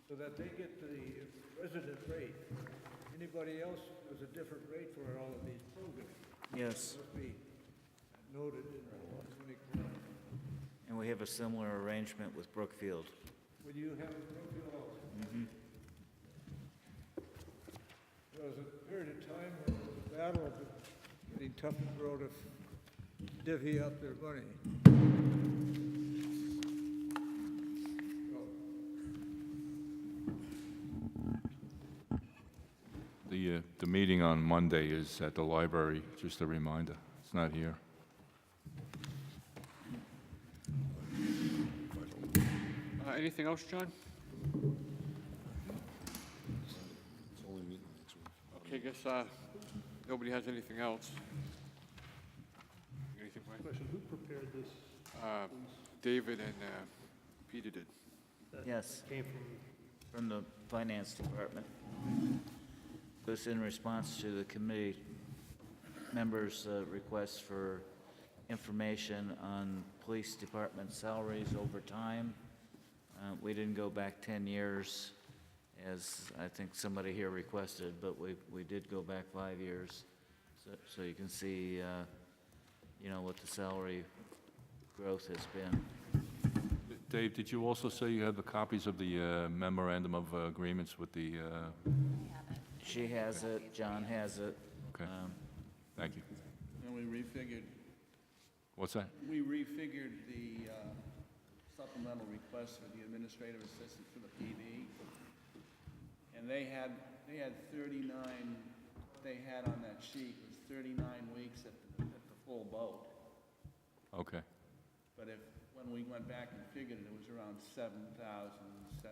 so that they get the resident rate. Anybody else, there's a different rate for all of these programs. Yes, Must be noted in our clinic. and we have a similar arrangement with Brookfield. Would you have a Brookfield also? There was a period of time when there was a battle of getting Tuftonboro to divvy up their money. The meeting on Monday is at the library, just a reminder. It's not here. Anything else, John? Okay, I guess nobody has anything else. Anything, Mike? Question, who prepared this? David and Peter did. That Yes. Came From the Finance Department. It was in response to the committee members' requests for information on police department salaries over time. We didn't go back 10 years, as I think somebody here requested, but we did go back 5 years. So you can see, what the salary growth has been. Dave, did you also say you had the copies of the memorandum of agreements with the, She has it, John has it. okay, thank you. And we refigured, What's that? we refigured the supplemental request for the administrative assistant for the PD. And they had 39, they had on that sheet was 39 weeks at the full boat. Okay, But when we went back and figured it, it was around $7,700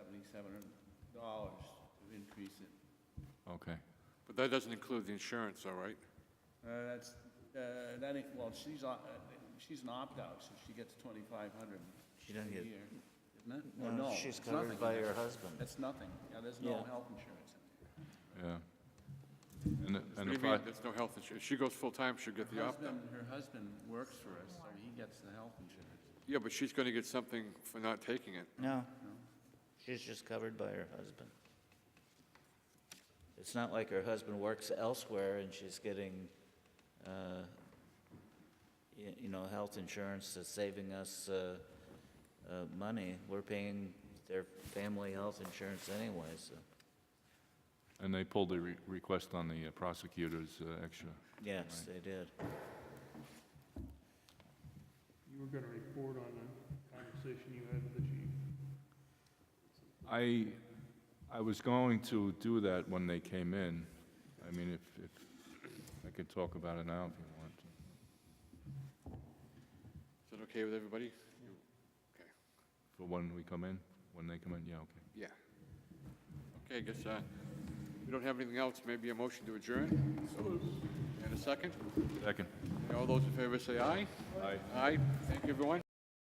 to increase it. okay. But that doesn't include the insurance, all right? She's an opt-out, so she gets $2,500 She doesn't a get, year. Isn't it? Or no, no, she's it's covered nothing. by her husband. That's nothing. Yeah, there's no Yeah. health insurance in there. Yeah. And What do the you mean, there's no health insurance? If she goes full-time, she'll get the opt-out. Her husband works for us, so he gets the health insurance. Yeah, but she's going to get something for not taking it. No, she's just covered by her husband. It's not like her husband works elsewhere and she's getting, health insurance that's saving us money. We're paying their family health insurance anyway, so, And they pulled the request on the prosecutor's extra. yes, they did. You were going to report on the conversation you had with the chief. I was going to do that when they came in. I mean, if I could talk about it now if you want to. Is that okay with everybody? For when we come in? When they come in? Yeah, okay. Yeah. Okay, I guess we don't have anything else. Maybe a motion to adjourn? And a second? Second. All those in favor say aye. Aye. Aye. Thank you, everyone.